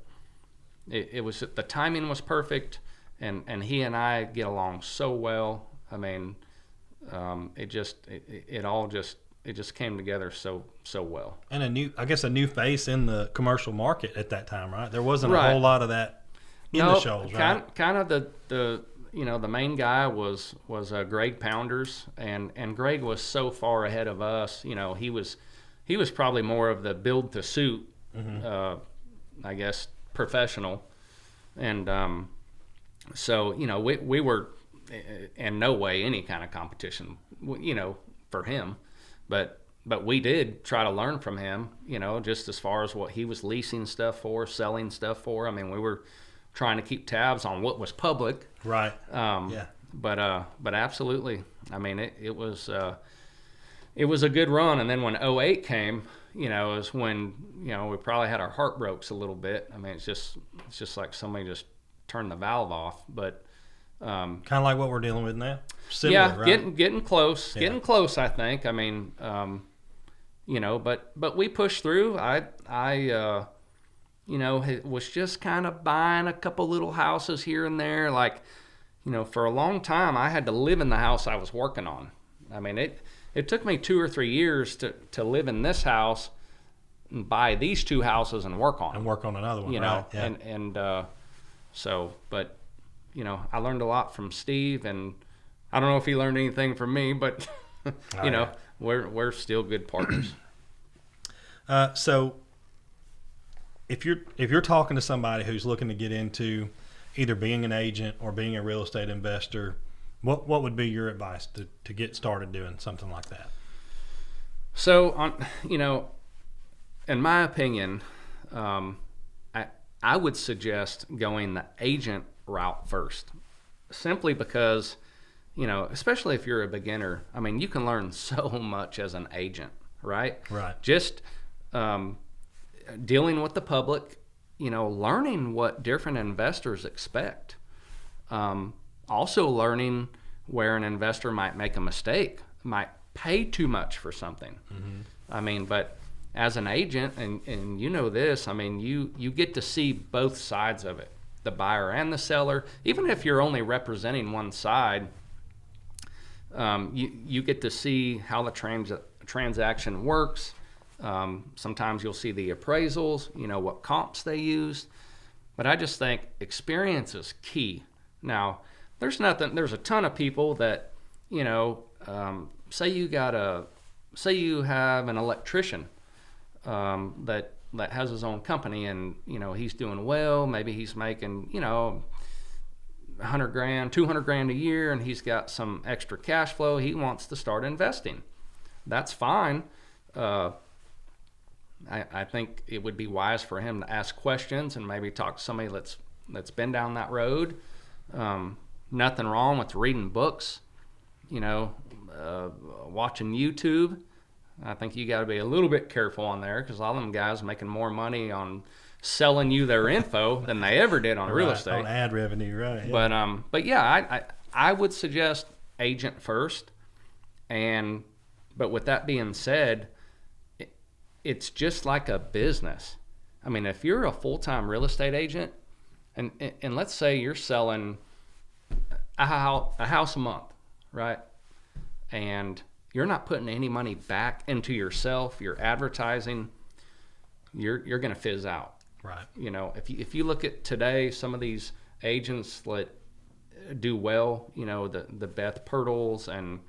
it was, the timing was perfect, and he and I get along so well. I mean, it just came together so well. And a new face in the commercial market at that time, right? There wasn't right. a whole lot of that in the shows, right? Kind of the main guy was Greg Pounders, and Greg was so far ahead of us. He was probably more of the build to suit, mm-hmm. I guess, professional, and so we were in no way any kind of competition, for him. But we did try to learn from him, just as far as what he was leasing stuff for, selling stuff for. I mean, we were trying to keep tabs on what was public. Right. Yeah. But absolutely. I mean, it was a good run. And then when 2008 came, is when, we probably had our heart broke a little bit. I mean, it's just like somebody just turned the valve off. But kind of like what we're dealing with now. Similar, right? getting close, I think. I mean, but we pushed through. I was just kind of buying a couple little houses here and there. Like, for a long time, I had to live in the house I was working on. I mean, it took me 2 or 3 years to live in this house and buy these 2 houses and work on them. And work on another one, right? Yeah. But I learned a lot from Steve, and I don't know if he learned anything from me, but we're still good partners. So if you're talking to somebody who's looking to get into either being an agent or being a real estate investor, what would be your advice to get started doing something like that? So in my opinion, I would suggest going the agent route first, simply because, especially if you're a beginner, I mean, you can learn so much as an agent, right? Right. Just dealing with the public, learning what different investors expect. Also learning where an investor might make a mistake, might pay too much for something. Mm-hmm. I mean, but as an agent, and this, I mean, you get to see both sides of it, the buyer and the seller. Even if you're only representing one side, you get to see how the transaction works. Sometimes you'll see the appraisals, what comps they used. But I just think experience is key. Now, there's a ton of people that, say you have an electrician that has his own company, and he's doing well. Maybe he's making $100,000, $200,000 a year, and he's got some extra cash flow. He wants to start investing. That's fine. I think it would be wise for him to ask questions and maybe talk to somebody that's been down that road. Nothing wrong with reading books, watching YouTube. I think you got to be a little bit careful on there because all them guys making more money on selling you their info than they ever did on real estate. On ad revenue, right? Yeah. But yeah, I would suggest agent first. But with that being said, it's just like a business. I mean, if you're a full-time real estate agent, and let's say you're selling a house a month, right? And you're not putting any money back into yourself, your advertising, you're going to fizz out. Right. You know, if you look at today, some of these agents that do well, you know, the Beth Pirtles and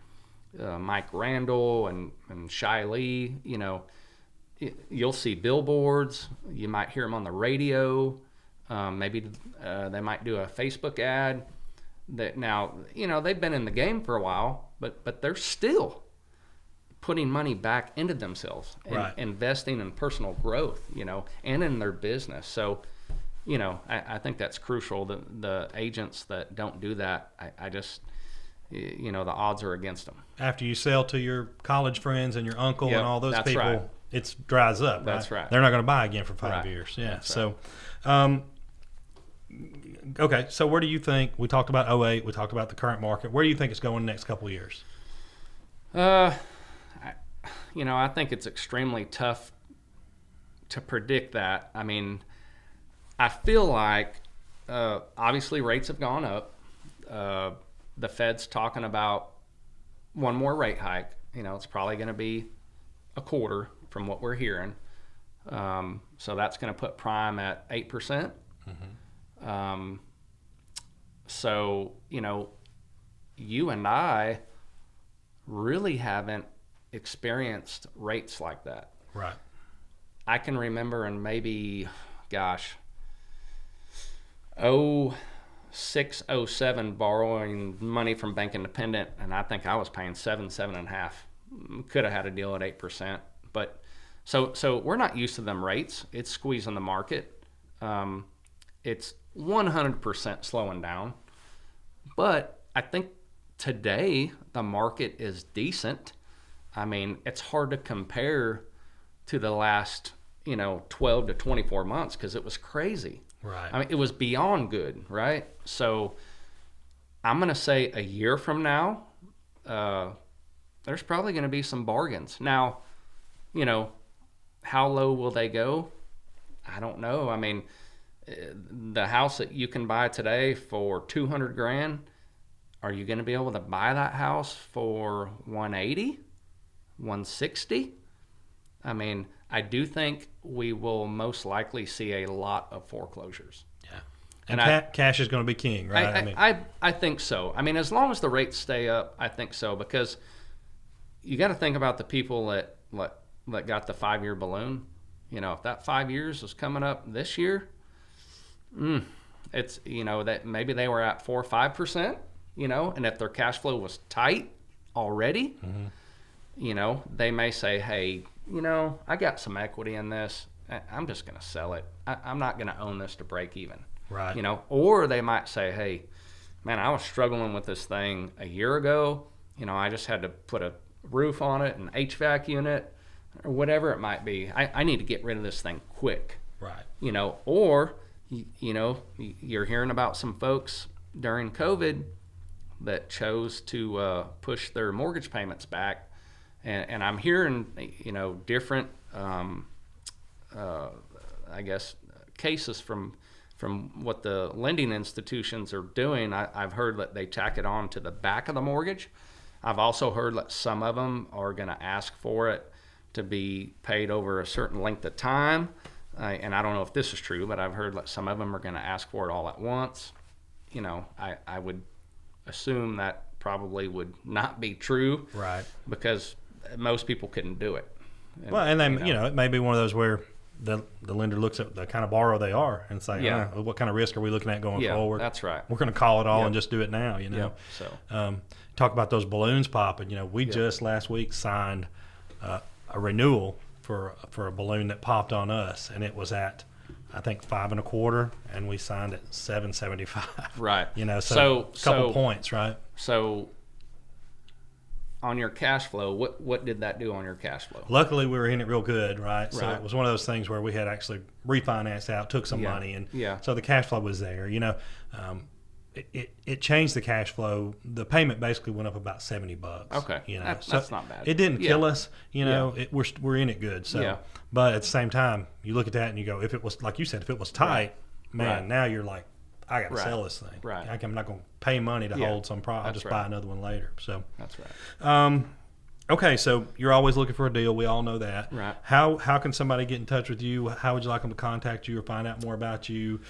Mike Randall and Shai Lee, you know, you'll see billboards. You might hear them on the radio. Maybe they might do a Facebook ad. That now, you know, they've been in the game for a while, but they're still putting money back into themselves and right. investing in personal growth, you know, and in their business. So, you know, I think that's crucial. The agents that don't do that, I just, you know, the odds are against them. After you sell to your college friends and your uncle and all those people, right. It dries up. Right? That's right. They're not going to buy again for 5 Right. years. Yeah. That's So, okay. So where do you think, we talked about 08, we talked about the current market. Where do you think it's going the next couple of years? You know, I think it's extremely tough to predict that. I mean, I feel like obviously rates have gone up. The Fed's talking about one more rate hike. You know, it's probably going to be a quarter from what we're hearing. So that's going to put prime at 8%. Mm-hmm. So, you know, you and I really haven't experienced rates like that. Right. I can remember in maybe, 06, 07 borrowing money from Bank Independent, and I think I was paying 7.5. Could have had a deal at 8%, but so we're not used to them rates. It's squeezing the market. It's 100% slowing down, but I think today the market is decent. I mean, it's hard to compare to the last, 12 to 24 months because it was crazy. Right. I mean, it was beyond good, right? So I'm going to say a year from now, there's probably going to be some bargains. Now, how low will they go? I don't know. I mean, the house that you can buy today for $200,000, are you going to be able to buy that house for $180,000, $160,000? I mean, I do think we will most likely see a lot of foreclosures. Yeah. And cash is going to be king, right? I think so. I mean, as long as the rates stay up, I think so, because you got to think about the people that got the 5-year balloon. If that 5 years is coming up this year, it's, that maybe they were at 4 or 5%, and if their cash flow was tight already, they may say, hey, I got some equity in this. I'm just going to sell it. I'm not going to own this to break even. Right. Or they might say, hey, man, I was struggling with this thing a year ago. I just had to put a roof on it, an HVAC unit, or whatever it might be. I need to get rid of this thing quick. Right. Or, you're hearing about some folks during COVID that chose to push their mortgage payments back. And I'm hearing, different, cases from what the lending institutions are doing. I've heard that they tack it on to the back of the mortgage. I've also heard that some of them are going to ask for it to be paid over a certain length of time. And I don't know if this is true, but I've heard that some of them are going to ask for it all at once. I would assume that probably would not be true. Right. Because most people couldn't do it. And then, it may be one of those where the lender looks at the kind of borrower they are and say, what kind of risk are we looking at going forward? That's right. We're going to call it all and just do it now, So talk about those balloons popping. We just last week signed a renewal for a balloon that popped on us, and it was at, I think, 5.25, and we signed at 7.75. Right. So a couple points, right? So on your cash flow, what did that do on your cash flow? Luckily, we were in it real good, right? So Right. it was one of those things where we had actually refinanced out, took some money, and so the cash flow was there. It changed the cash flow. The payment basically went up about $70. Okay, that's not bad. It didn't kill us. We're in it good. So, but at the same time, you look at that and you go, if it was like you said, if it was tight, man, now you're like, I got to sell this thing. Right. I'm not going to pay money to hold some product. I'll just buy another one later. So that's right. Okay, so you're always looking for a deal. We all know that. Right. How can somebody get in touch with you? How would you like them to contact you or find out more about you?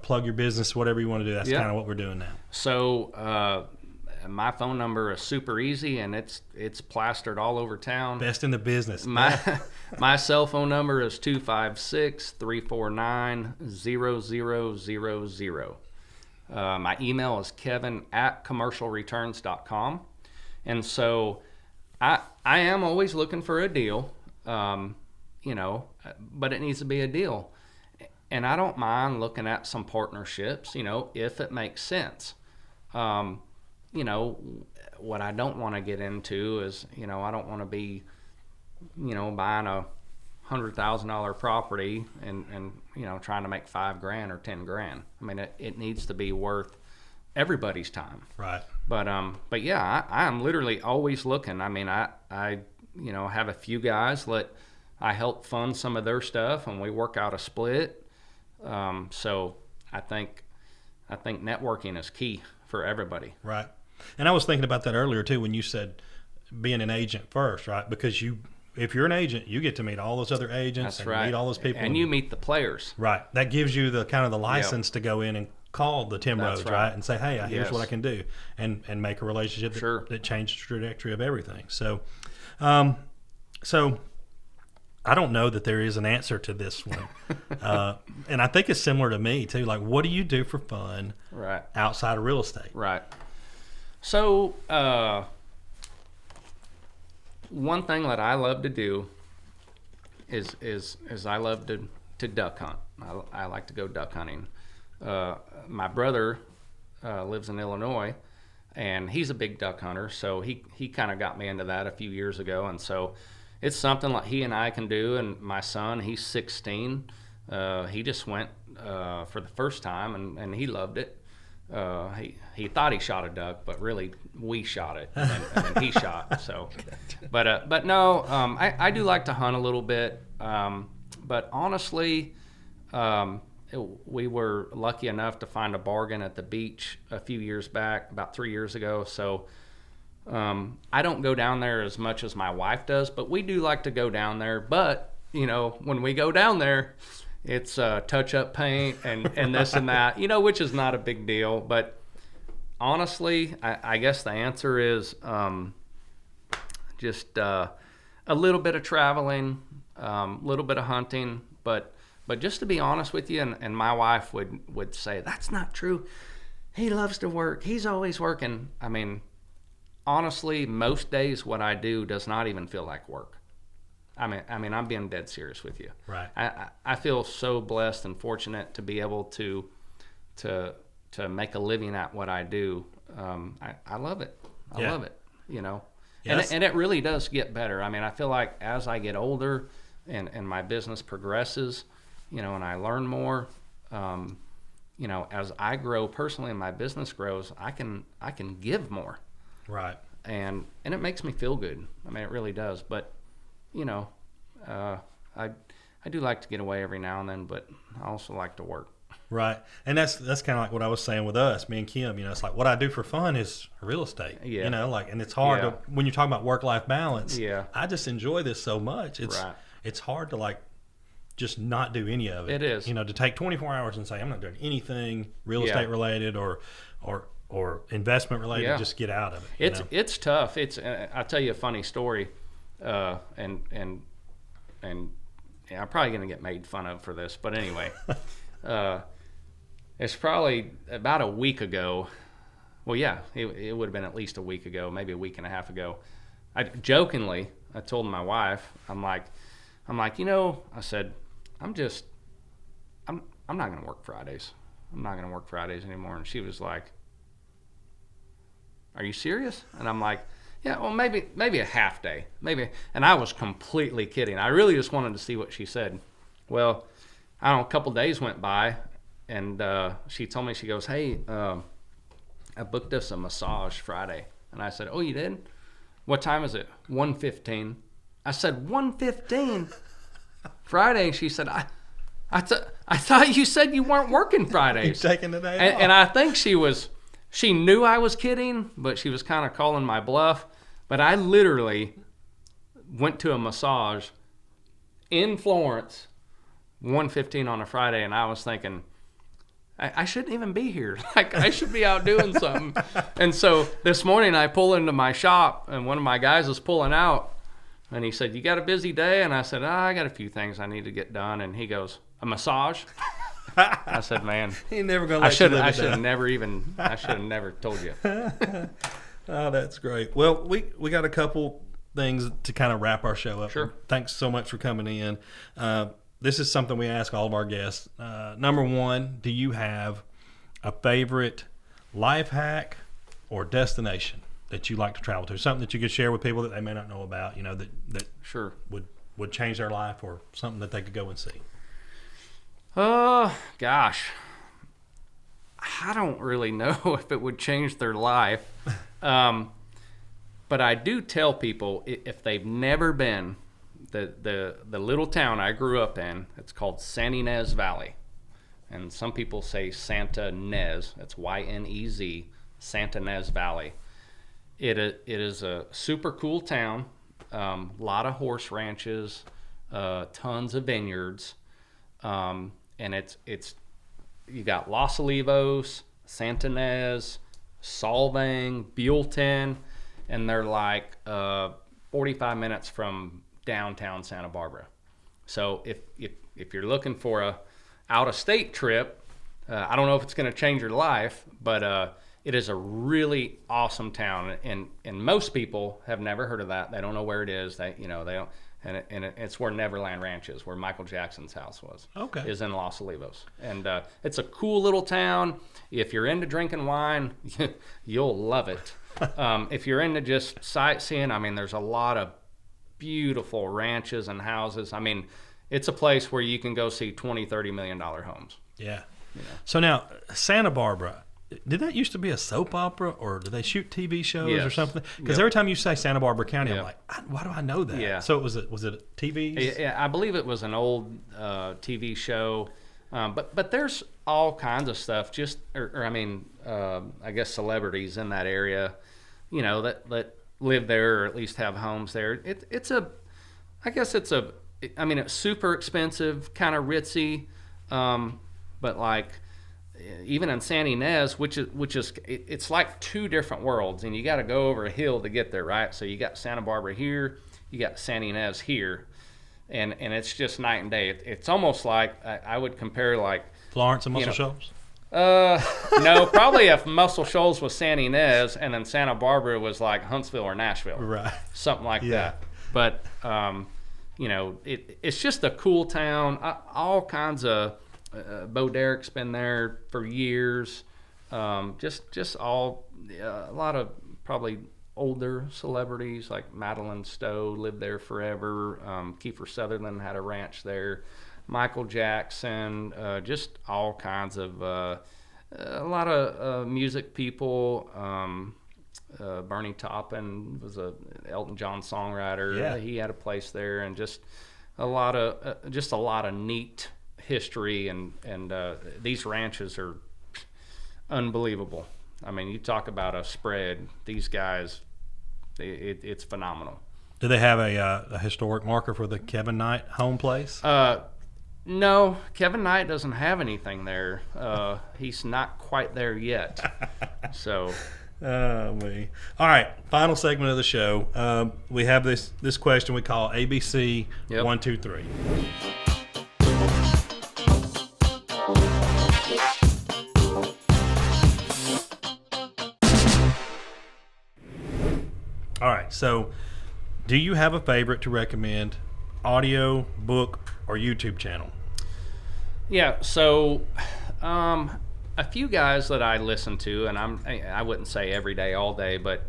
Plug your business, whatever you want to do. That's kind of what we're doing now. So my phone number is super easy, and it's plastered all over town. Best in the business. My cell phone number is 256-349-0000. My email is kevin@commercialreturns.com. And so I am always looking for a deal, but it needs to be a deal. And I don't mind looking at some partnerships, if it makes sense. What I don't want to get into is, I don't want to be, buying a $100,000 property and trying to make $5,000 or $10,000. I mean, it needs to be worth everybody's time. Right. But yeah, I am literally always looking. I mean, I have a few guys that I help fund some of their stuff, and we work out a split. So I think networking is key for everybody. Right. And I was thinking about that earlier too when you said being an agent first, right? Because if you're an agent, you get to meet all those other agents. That's right. Meet all those people. And you meet the players. Right. That gives you the kind of the license to go in and call the Tim That's Rhodes, right. right? And say, hey, here's what I can do. And make a relationship that changed the trajectory of everything. So, I don't know that there is an answer to this one. And I think it's similar to me too. Like, what do you do for fun outside of real estate? Right. So, one thing that I love to do is I love to duck hunt. I like to go duck hunting. My brother lives in Illinois, and he's a big duck hunter, so he kind of got me into that a few years ago, and so it's something like he and I can do. And my son, he's 16, he just went for the first time, and he loved it. He thought he shot a duck, but really we shot it, and then he shot. So, but no, I do like to hunt a little bit, but honestly, we were lucky enough to find a bargain at the beach a few years back, about 3 years ago. So I don't go down there as much as my wife does, but we do like to go down there. But when we go down there, it's touch-up paint and this and that, which is not a big deal. But honestly, I guess the answer is just a little bit of traveling, a little bit of hunting. But just to be honest with you, and my wife would say, that's not true. He loves to work. He's always working. I mean, honestly, most days what I do does not even feel like work. I mean, I'm being dead serious with you. Right. I feel so blessed and fortunate to be able to make a living at what I do. I love it. I love it. Yes. And it really does get better. I mean, I feel like as I get older and my business progresses, and I learn more, as I grow personally and my business grows, I can give more. Right. And it makes me feel good. I mean, it really does. But I do like to get away every now and then, but I also like to work. Right. And that's kind of like what I was saying with us, me and Kim. It's like what I do for fun is real estate. Yeah. And it's hard to, when you're talking about work-life balance. Yeah. I just enjoy this so much. It's hard to just not do any of it. It is. To take 24 hours and say I'm not doing anything real estate related or investment related. Just get out of it. It's tough. I'll tell you a funny story, and I'm probably going to get made fun of for this, but anyway, it's probably about a week ago. Well, yeah, it would have been at least a week ago, maybe a week and a half ago. I told my wife, I'm like, I said, I'm not going to work Fridays. I'm not going to work Fridays anymore. And she was like, are you serious? And I'm like, Yeah, well, maybe a half day, maybe. And I was completely kidding. I really just wanted to see what she said. Well, I don't know, a couple days went by, and she told me, she goes, hey, I booked us a massage Friday. And I said, oh, you did? What time is it? 1:15. I said, 1:15? Friday? She said, I thought you said you weren't working Fridays. You're taking the day off. And I think she knew I was kidding, but she was kind of calling my bluff. But I literally went to a massage in Florence, 1:15 on a Friday, and I was thinking, I shouldn't even be here. Like, I should be out doing something. And so this morning I pull into my shop, and one of my guys was pulling out, and he said, you got a busy day? And I said, I got a few things I need to get done. And he goes, a massage? I said, man, He never gonna let I should you live it have down. I should have never told you. Oh, that's great. Well, we got a couple things to kind of wrap our show up. Sure. Thanks so much for coming in. This is something we ask all of our guests. Number one, do you have a favorite life hack or destination that you like to travel to? Something that you could share with people that they may not know about, that Sure. would change their life, or something that they could go and see. Gosh, I don't really know if it would change their life. But I do tell people, if they've never been, the little town I grew up in, it's called Santa Ynez Valley. And some people say Santa Nez, that's Ynez, Santa Ynez Valley. It is a super cool town, lot of horse ranches, tons of vineyards, and it's you got Los Olivos, Santa Ynez, Solvang, Buellton, and they're like 45 minutes from downtown Santa Barbara. So if you're looking for a out-of-state trip, I don't know if it's going to change your life, but it is a really awesome town, and most people have never heard of that. They don't know where it is. They don't, and it's where Neverland Ranch is, where Michael Jackson's house was. Okay. Is in Los Olivos, and it's a cool little town. If you're into drinking wine, you'll love it. If you're into just sightseeing, I mean, there's a lot of beautiful ranches and houses. I mean, it's a place where you can go see $20-30 million homes. Yeah. So now, Santa Barbara, did that used to be a soap opera, or did they shoot TV shows or Yes. something? Because Yep. every time you say Santa Barbara County, I'm Yep. like, why do I know that? Yeah. So was it TVs? Yeah, I believe it was an old TV show, but there's all kinds of stuff. I guess celebrities in that area, that live there, or at least have homes there. It's super expensive, kind of ritzy, but like even in Santa Ynez, which is it's like two different worlds, and you got to go over a hill to get there, right? So you got Santa Barbara here, you got Santa Ynez here, and it's just night and day. It's almost like I would compare like Florence and Muscle Shoals? no, probably if Muscle Shoals was Santa Ynez, and then Santa Barbara was like Huntsville or Nashville, Right. something like Yeah. that. But it's just a cool town. All kinds of Bo Derek's been there for years. Just all a lot of probably older celebrities like Madeline Stowe lived there forever. Kiefer Sutherland had a ranch there. Michael Jackson, just all kinds of a lot of music people. Bernie Taupin was a Elton John songwriter. Yeah. He had a place there, and just a lot of neat history, and these ranches are unbelievable. I mean, you talk about a spread. These guys, it's phenomenal. Do they have a historic marker for the Kevin Knight home place? No, Kevin Knight doesn't have anything there. He's not quite there yet. So, Me. All right, final segment of the show. We have this question we call ABC Yep. 1, 2, 3. All right, so do you have a favorite to recommend? Audio, book, or YouTube channel? yeah. So, a few guys that I listen to, and I wouldn't say every day, all day, but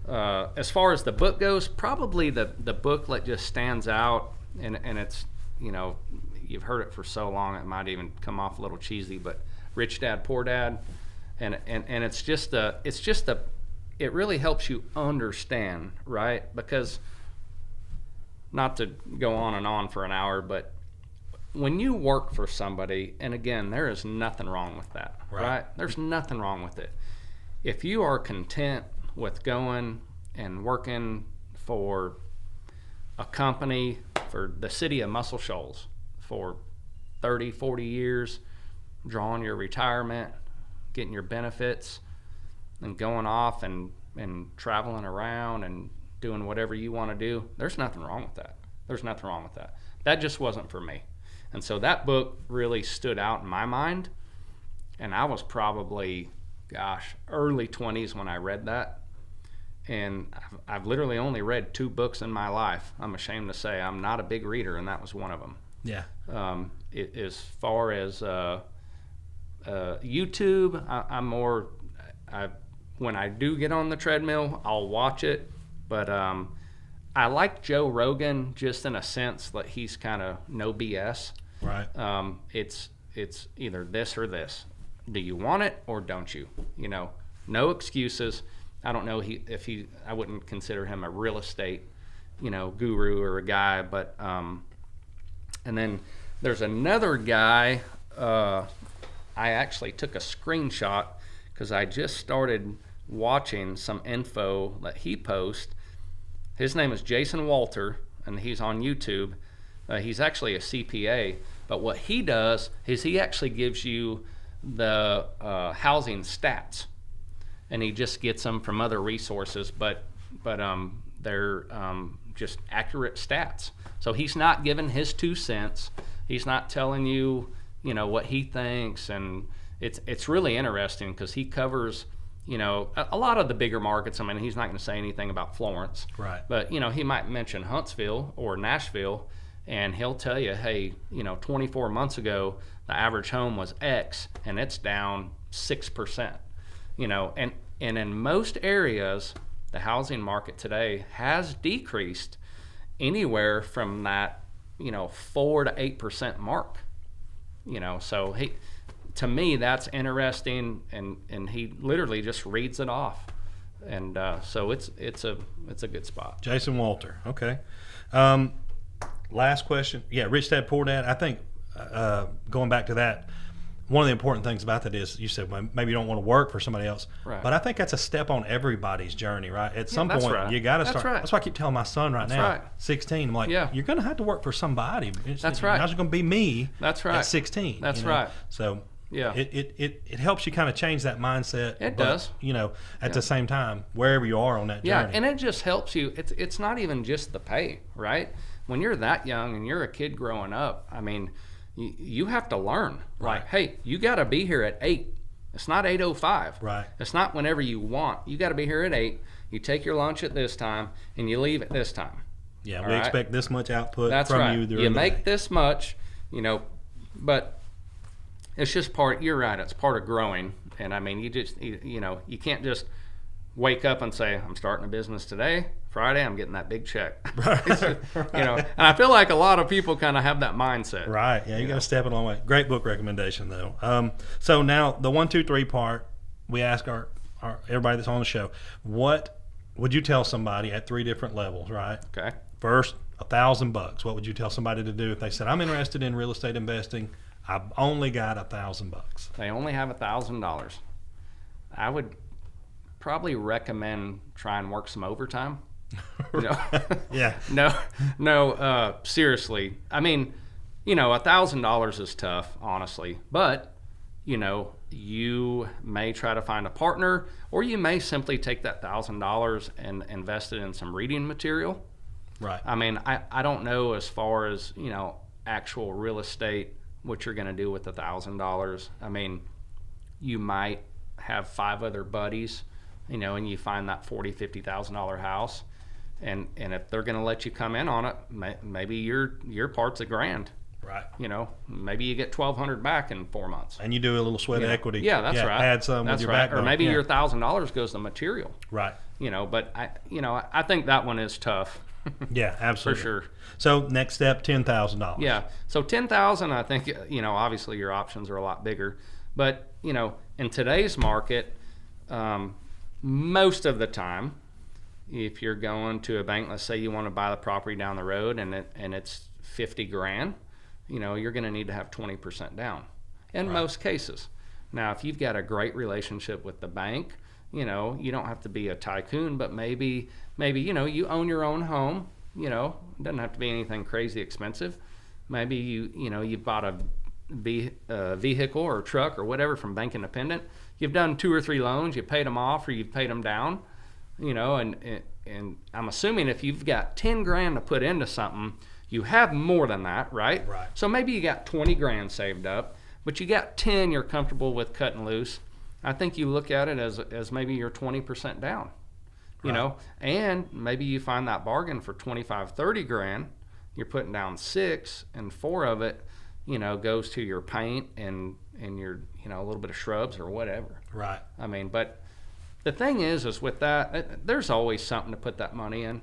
As far as the book goes, probably the book that just stands out, and it's, you've heard it for so long it might even come off a little cheesy, but Rich Dad Poor Dad, and it really helps you understand, right? Because, not to go on and on for an hour, but when you work for somebody, and again, there is nothing wrong with that, right? There's nothing wrong with it. If you are content with going and working for a company, for the city of Muscle Shoals for 30, 40 years, drawing your retirement, getting your benefits, and going off and traveling around and doing whatever you want to do, there's nothing wrong with that. There's nothing wrong with that. That just wasn't for me. And so that book really stood out in my mind. And I was probably, early 20s when I read that. And I've literally only read 2 books in my life. I'm ashamed to say I'm not a big reader, and that was one of them. Yeah. As far as YouTube, I'm more, when I do get on the treadmill, I'll watch it. But I like Joe Rogan just in a sense that he's kind of no BS. Right. It's either this or this. Do you want it or don't you? No excuses. I don't know I wouldn't consider him a real estate, guru or a guy, but and then there's another guy. I actually took a screenshot because I just started watching some info that he posts. His name is Jason Walter, and he's on YouTube. He's actually a CPA, but what he does is he actually gives you the housing stats, and he just gets them from other resources, but they're just accurate stats. So he's not giving his 2 cents. He's not telling you, what he thinks, and it's really interesting because he covers, a lot of the bigger markets. I mean, he's not going to say anything about Florence, right? But he might mention Huntsville or Nashville, and he'll tell you, hey, 24 months ago the average home was X, and it's down 6%. And in most areas, the housing market today has decreased anywhere from that 4 to 8% mark. So to me, that's interesting, and he literally just reads it off, and so it's a good spot. Jason Walter, okay. Last question. Yeah, Rich Dad Poor Dad. I think going back to that, one of the important things about that is you said maybe you don't want to work for somebody else, right? But I think that's a step on everybody's journey, right? At some point, right. You got to start. Right. That's why I keep telling my son that's now, right. 16. I'm like, you're going to have to work for somebody. That's right. How's it going to be me? That's right. At 16. That's right. So yeah, it helps you kind of change that mindset. It does. At the same time, wherever you are on that journey. Yeah, and it just helps you. It's not even just the pay, right? When you're that young and you're a kid growing up, I mean, you have to learn. Right. Like, hey, you got to be here at 8. It's not 8:05. Right. It's not whenever you want. You got to be here at 8. You take your lunch at this time, and you leave at this time. Yeah, we expect this much output That's from right. you. You make this much, but it's just part. You're right. It's part of growing, and I mean, you can't just wake up and say, I'm starting a business today. Friday, I'm getting that big check. Right. And I feel like a lot of people kind of have that mindset. Right. Yeah, you got to step it a long way. Great book recommendation, though. So now the 1, 2, 3 part, we ask our everybody that's on the show, what would you tell somebody at 3 different levels, right? Okay. First, $1,000. What would you tell somebody to do if they said, I'm interested in real estate investing, I've only got $1,000? They only have $1,000. I would probably recommend try and work some overtime. Yeah. No, seriously. I mean, $1,000 is tough, honestly, but you may try to find a partner, or you may simply take that $1,000 and invest it in some reading material. Right. I mean, I don't know as far as, actual real estate, what you're going to do with $1,000. I mean, you might have 5 other buddies, and you find that $40,000, $50,000 house. And if they're going to let you come in on it, maybe your part's $1,000. Right. You know, maybe you get $1,200 back in 4 months. And you do a little sweat equity. Yeah, that's right. Add some that's with your right. backbone. Or maybe your $1,000 goes to material. Right. You know, but I think that one is tough. Yeah, absolutely. For sure. So next step, $10,000. Yeah. So 10,000, I think, you know, obviously your options are a lot bigger, but you know, in today's market, most of the time, if you're going to a bank, let's say you want to buy the property down the road and it's 50 grand, you know, you're going to need to have 20% down in most cases. Now, if you've got a great relationship with the bank, you know, you don't have to be a tycoon, but maybe, you know, you own your own home, you know, it doesn't have to be anything crazy expensive. Maybe you bought a vehicle or a truck or whatever from Bank Independent. You've done 2 or 3 loans, you paid them off or you've paid them down, you know, and I'm assuming if you've got 10 grand to put into something, you have more than that, right? Right. So maybe you got 20 grand saved up, but you got 10 you're comfortable with cutting loose. I think you look at it as maybe you're 20% down, you know, and maybe you find that bargain for 25, 30 grand, you're putting down 6 and 4 of it, you know, goes to your paint and your, you know, a little bit of shrubs or whatever. Right. I mean, but the thing is with that, there's always something to put that money in.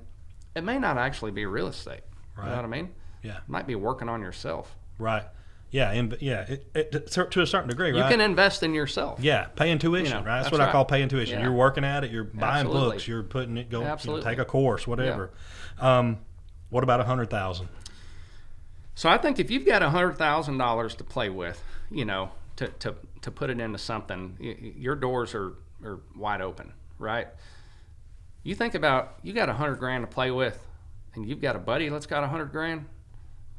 It may not actually be real estate. Right. You know what I mean? Yeah. It might be working on yourself. Right. Yeah. To a certain degree, right? You can invest in yourself. Yeah, paying tuition, You know, right? That's that's what I right. call paying tuition. Yeah. You're working at it. You're buying Absolutely. books. You're putting it. Go. Absolutely. Take a course, whatever. What about 100,000? So I think if you've got $100,000 to play with, you know, to put it into something, your doors are wide open, right? You think about, you got 100 grand to play with, and you've got a buddy that's got 100 grand.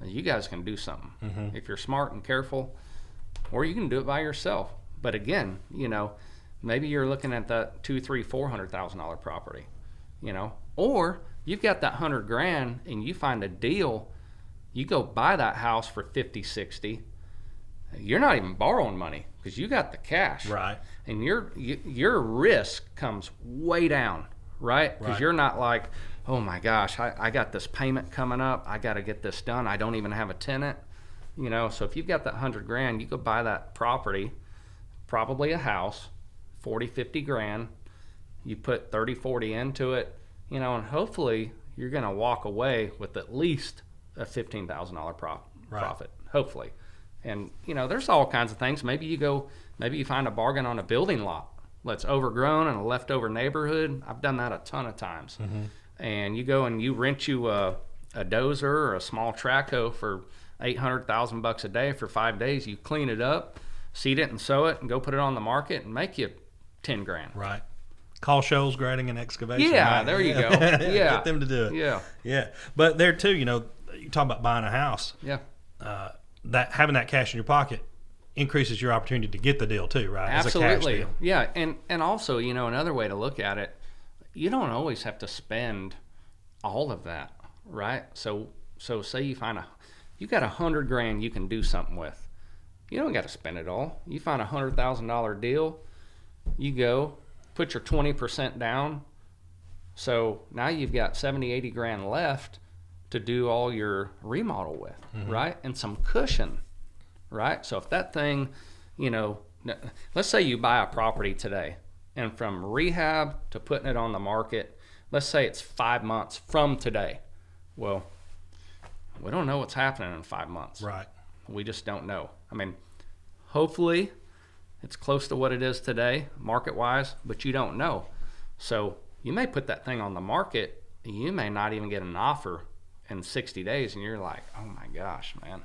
You guys can do something if you're smart and careful, or you can do it by yourself. But again, you know, maybe you're looking at that $200,000, $300,000 property, you know, or you've got that 100 grand and you find a deal. You go buy that house for 50, 60. You're not even borrowing money because you got the cash, Right. and your risk comes way down, right? Because you're not like, oh my gosh, I got this payment coming up, I got to get this done, I don't even have a tenant, you know. So if you've got that 100 grand, you go buy that property, probably a house, 40, 50 grand, you put 30, 40 into it, you know, and hopefully you're going to walk away with at least a $15,000 profit, hopefully. And you know, there's all kinds of things. Maybe you find a bargain on a building lot that's overgrown in a leftover neighborhood. I've done that a ton of times. And you go and you rent you a dozer or a small trackhoe for $800,000 a day for 5 days. You clean it up, seed it and sow it, and go put it on the market and make you 10 grand. Right. Call Shoals Grading and Excavation. Yeah, right? there you go. Yeah. Get them to do it. Yeah. Yeah. But there too, you know, you talk about buying a house. Yeah. That having that cash in your pocket increases your opportunity to get the deal too, right? As a cash Absolutely. deal. Yeah. And also, you know, another way to look at it, you don't always have to spend all of that, right? So say you find you got 100 grand you can do something with. You don't got to spend it all. You find a $100,000 deal, you go put your 20% down. So now you've got 70, 80 grand left to do all your remodel with, right? And some cushion, right? So if that thing, you know, let's say you buy a property today, and from rehab to putting it on the market, let's say it's 5 months from today. Well, we don't know what's happening in 5 months. Right. We just don't know. I mean, hopefully it's close to what it is today, market-wise, but you don't know. So you may put that thing on the market, and you may not even get an offer in 60 days, and you're like, oh my gosh, man.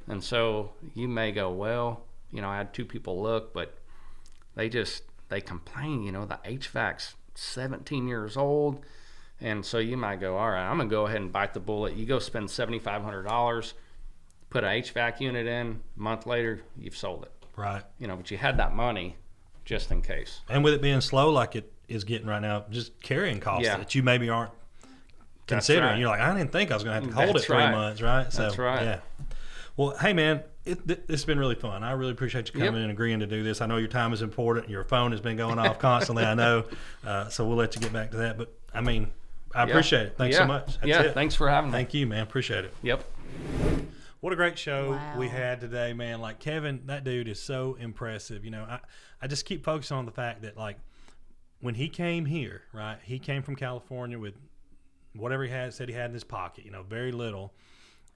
And so you may go, well, you know, I had 2 people look, but they complain, you know, the HVAC's 17 years old. And so you might go, all right, I'm going to go ahead and bite the bullet. You go spend $7,500, put an HVAC unit in, a month later, you've sold it. Right. You know, but you had that money just in case. And with it being slow like it is getting right now, just carrying costs that you maybe aren't considering. Right. You're like, I didn't think I was going to have to hold That's it 3 right. months, right? So, That's right. Yeah. Well, hey, man, it's been really fun. I really appreciate you coming in and agreeing to do this. I know your time is important. Your phone has been going off constantly, I know. So we'll let you get back to that. But, I mean, I appreciate it. Thanks so much. That's it. Thanks for having me. Thank you, man. Appreciate it. Yep. What a great show we Wow. had today, man. Like, Kevin, that dude is so impressive. You know, I just keep focusing on the fact that, like, when he came here, right, he came from California with whatever said he had in his pocket, you know, very little,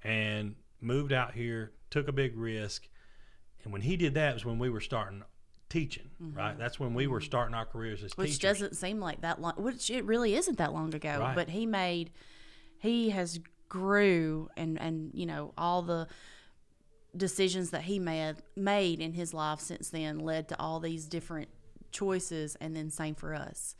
and moved out here, took a big risk. And when he did that was when we were starting teaching, right? That's when we were starting our careers as Which teachers. doesn't seem like that long, which it really isn't that long ago. Right. But he has grew, and you know, all the decisions that he made in his life since then led to all these different choices, and then same for us.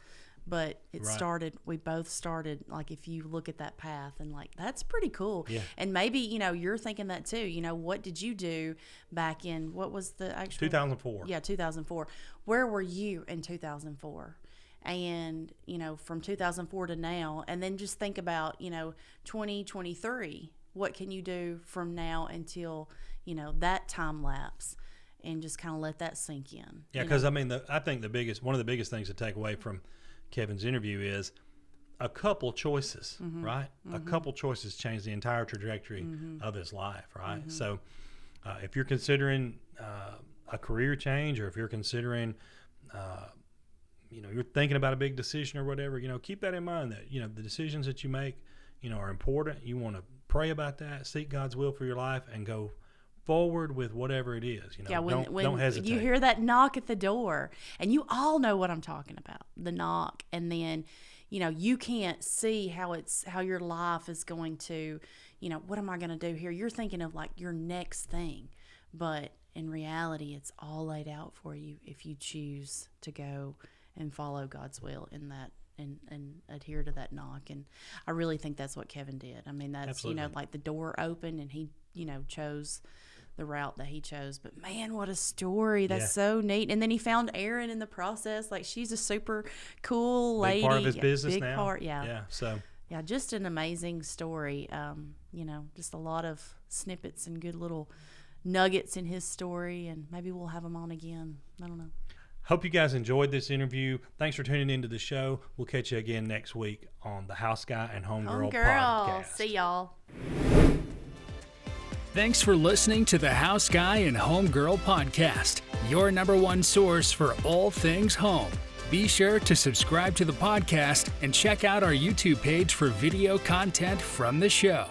But it Right. started, we both started, like, if you look at that path, and like, that's pretty cool. Yeah. And maybe, you know, you're thinking that too. You know, what did you do back in, what was the actual 2004. Yeah, 2004. Where were you in 2004? And, you know, from 2004 to now, and then just think about, you know, 2023. What can you do from now until, you know, that time lapse, and just kind of let that sink in. Yeah, you because know? I mean, I think one of the biggest things to take away from Kevin's interview is a couple choices, right? A couple choices change the entire trajectory of his life, right? So if you're considering a career change, or if you're considering, you know, you're thinking about a big decision or whatever, you know, keep that in mind, that, you know, the decisions that you make, you know, are important. You want to pray about that, seek God's will for your life, and go forward with whatever it is. You know, Yeah, when don't hesitate. you hear that knock at the door, and you all know what I'm talking about, the knock, and then, you know, you can't see how your life is going to, you know, what am I going to do here? You're thinking of like your next thing, but in reality, it's all laid out for you if you choose to go and follow God's will in that, and adhere to that knock. And I really think that's what Kevin did. I mean, that's, Absolutely. you know, like the door opened, and he, you know, chose the route that he chose. But man, what a story. That's Yeah. so neat. And then he found Erin in the process. Like, she's a super cool lady. Big part of his Yeah, business big now. part, yeah. Yeah. So Yeah, just an amazing story. You know, just a lot of snippets and good little nuggets in his story, and maybe we'll have him on again. I don't know. hope you guys enjoyed this interview. Thanks for tuning into the show. We'll catch you again next week on the House Guy and Homegirl podcast. See y'all. Thanks for listening to the House Guy and Homegirl podcast, your #1 source for all things home. Be sure to subscribe to the podcast and check out our YouTube page for video content from the show.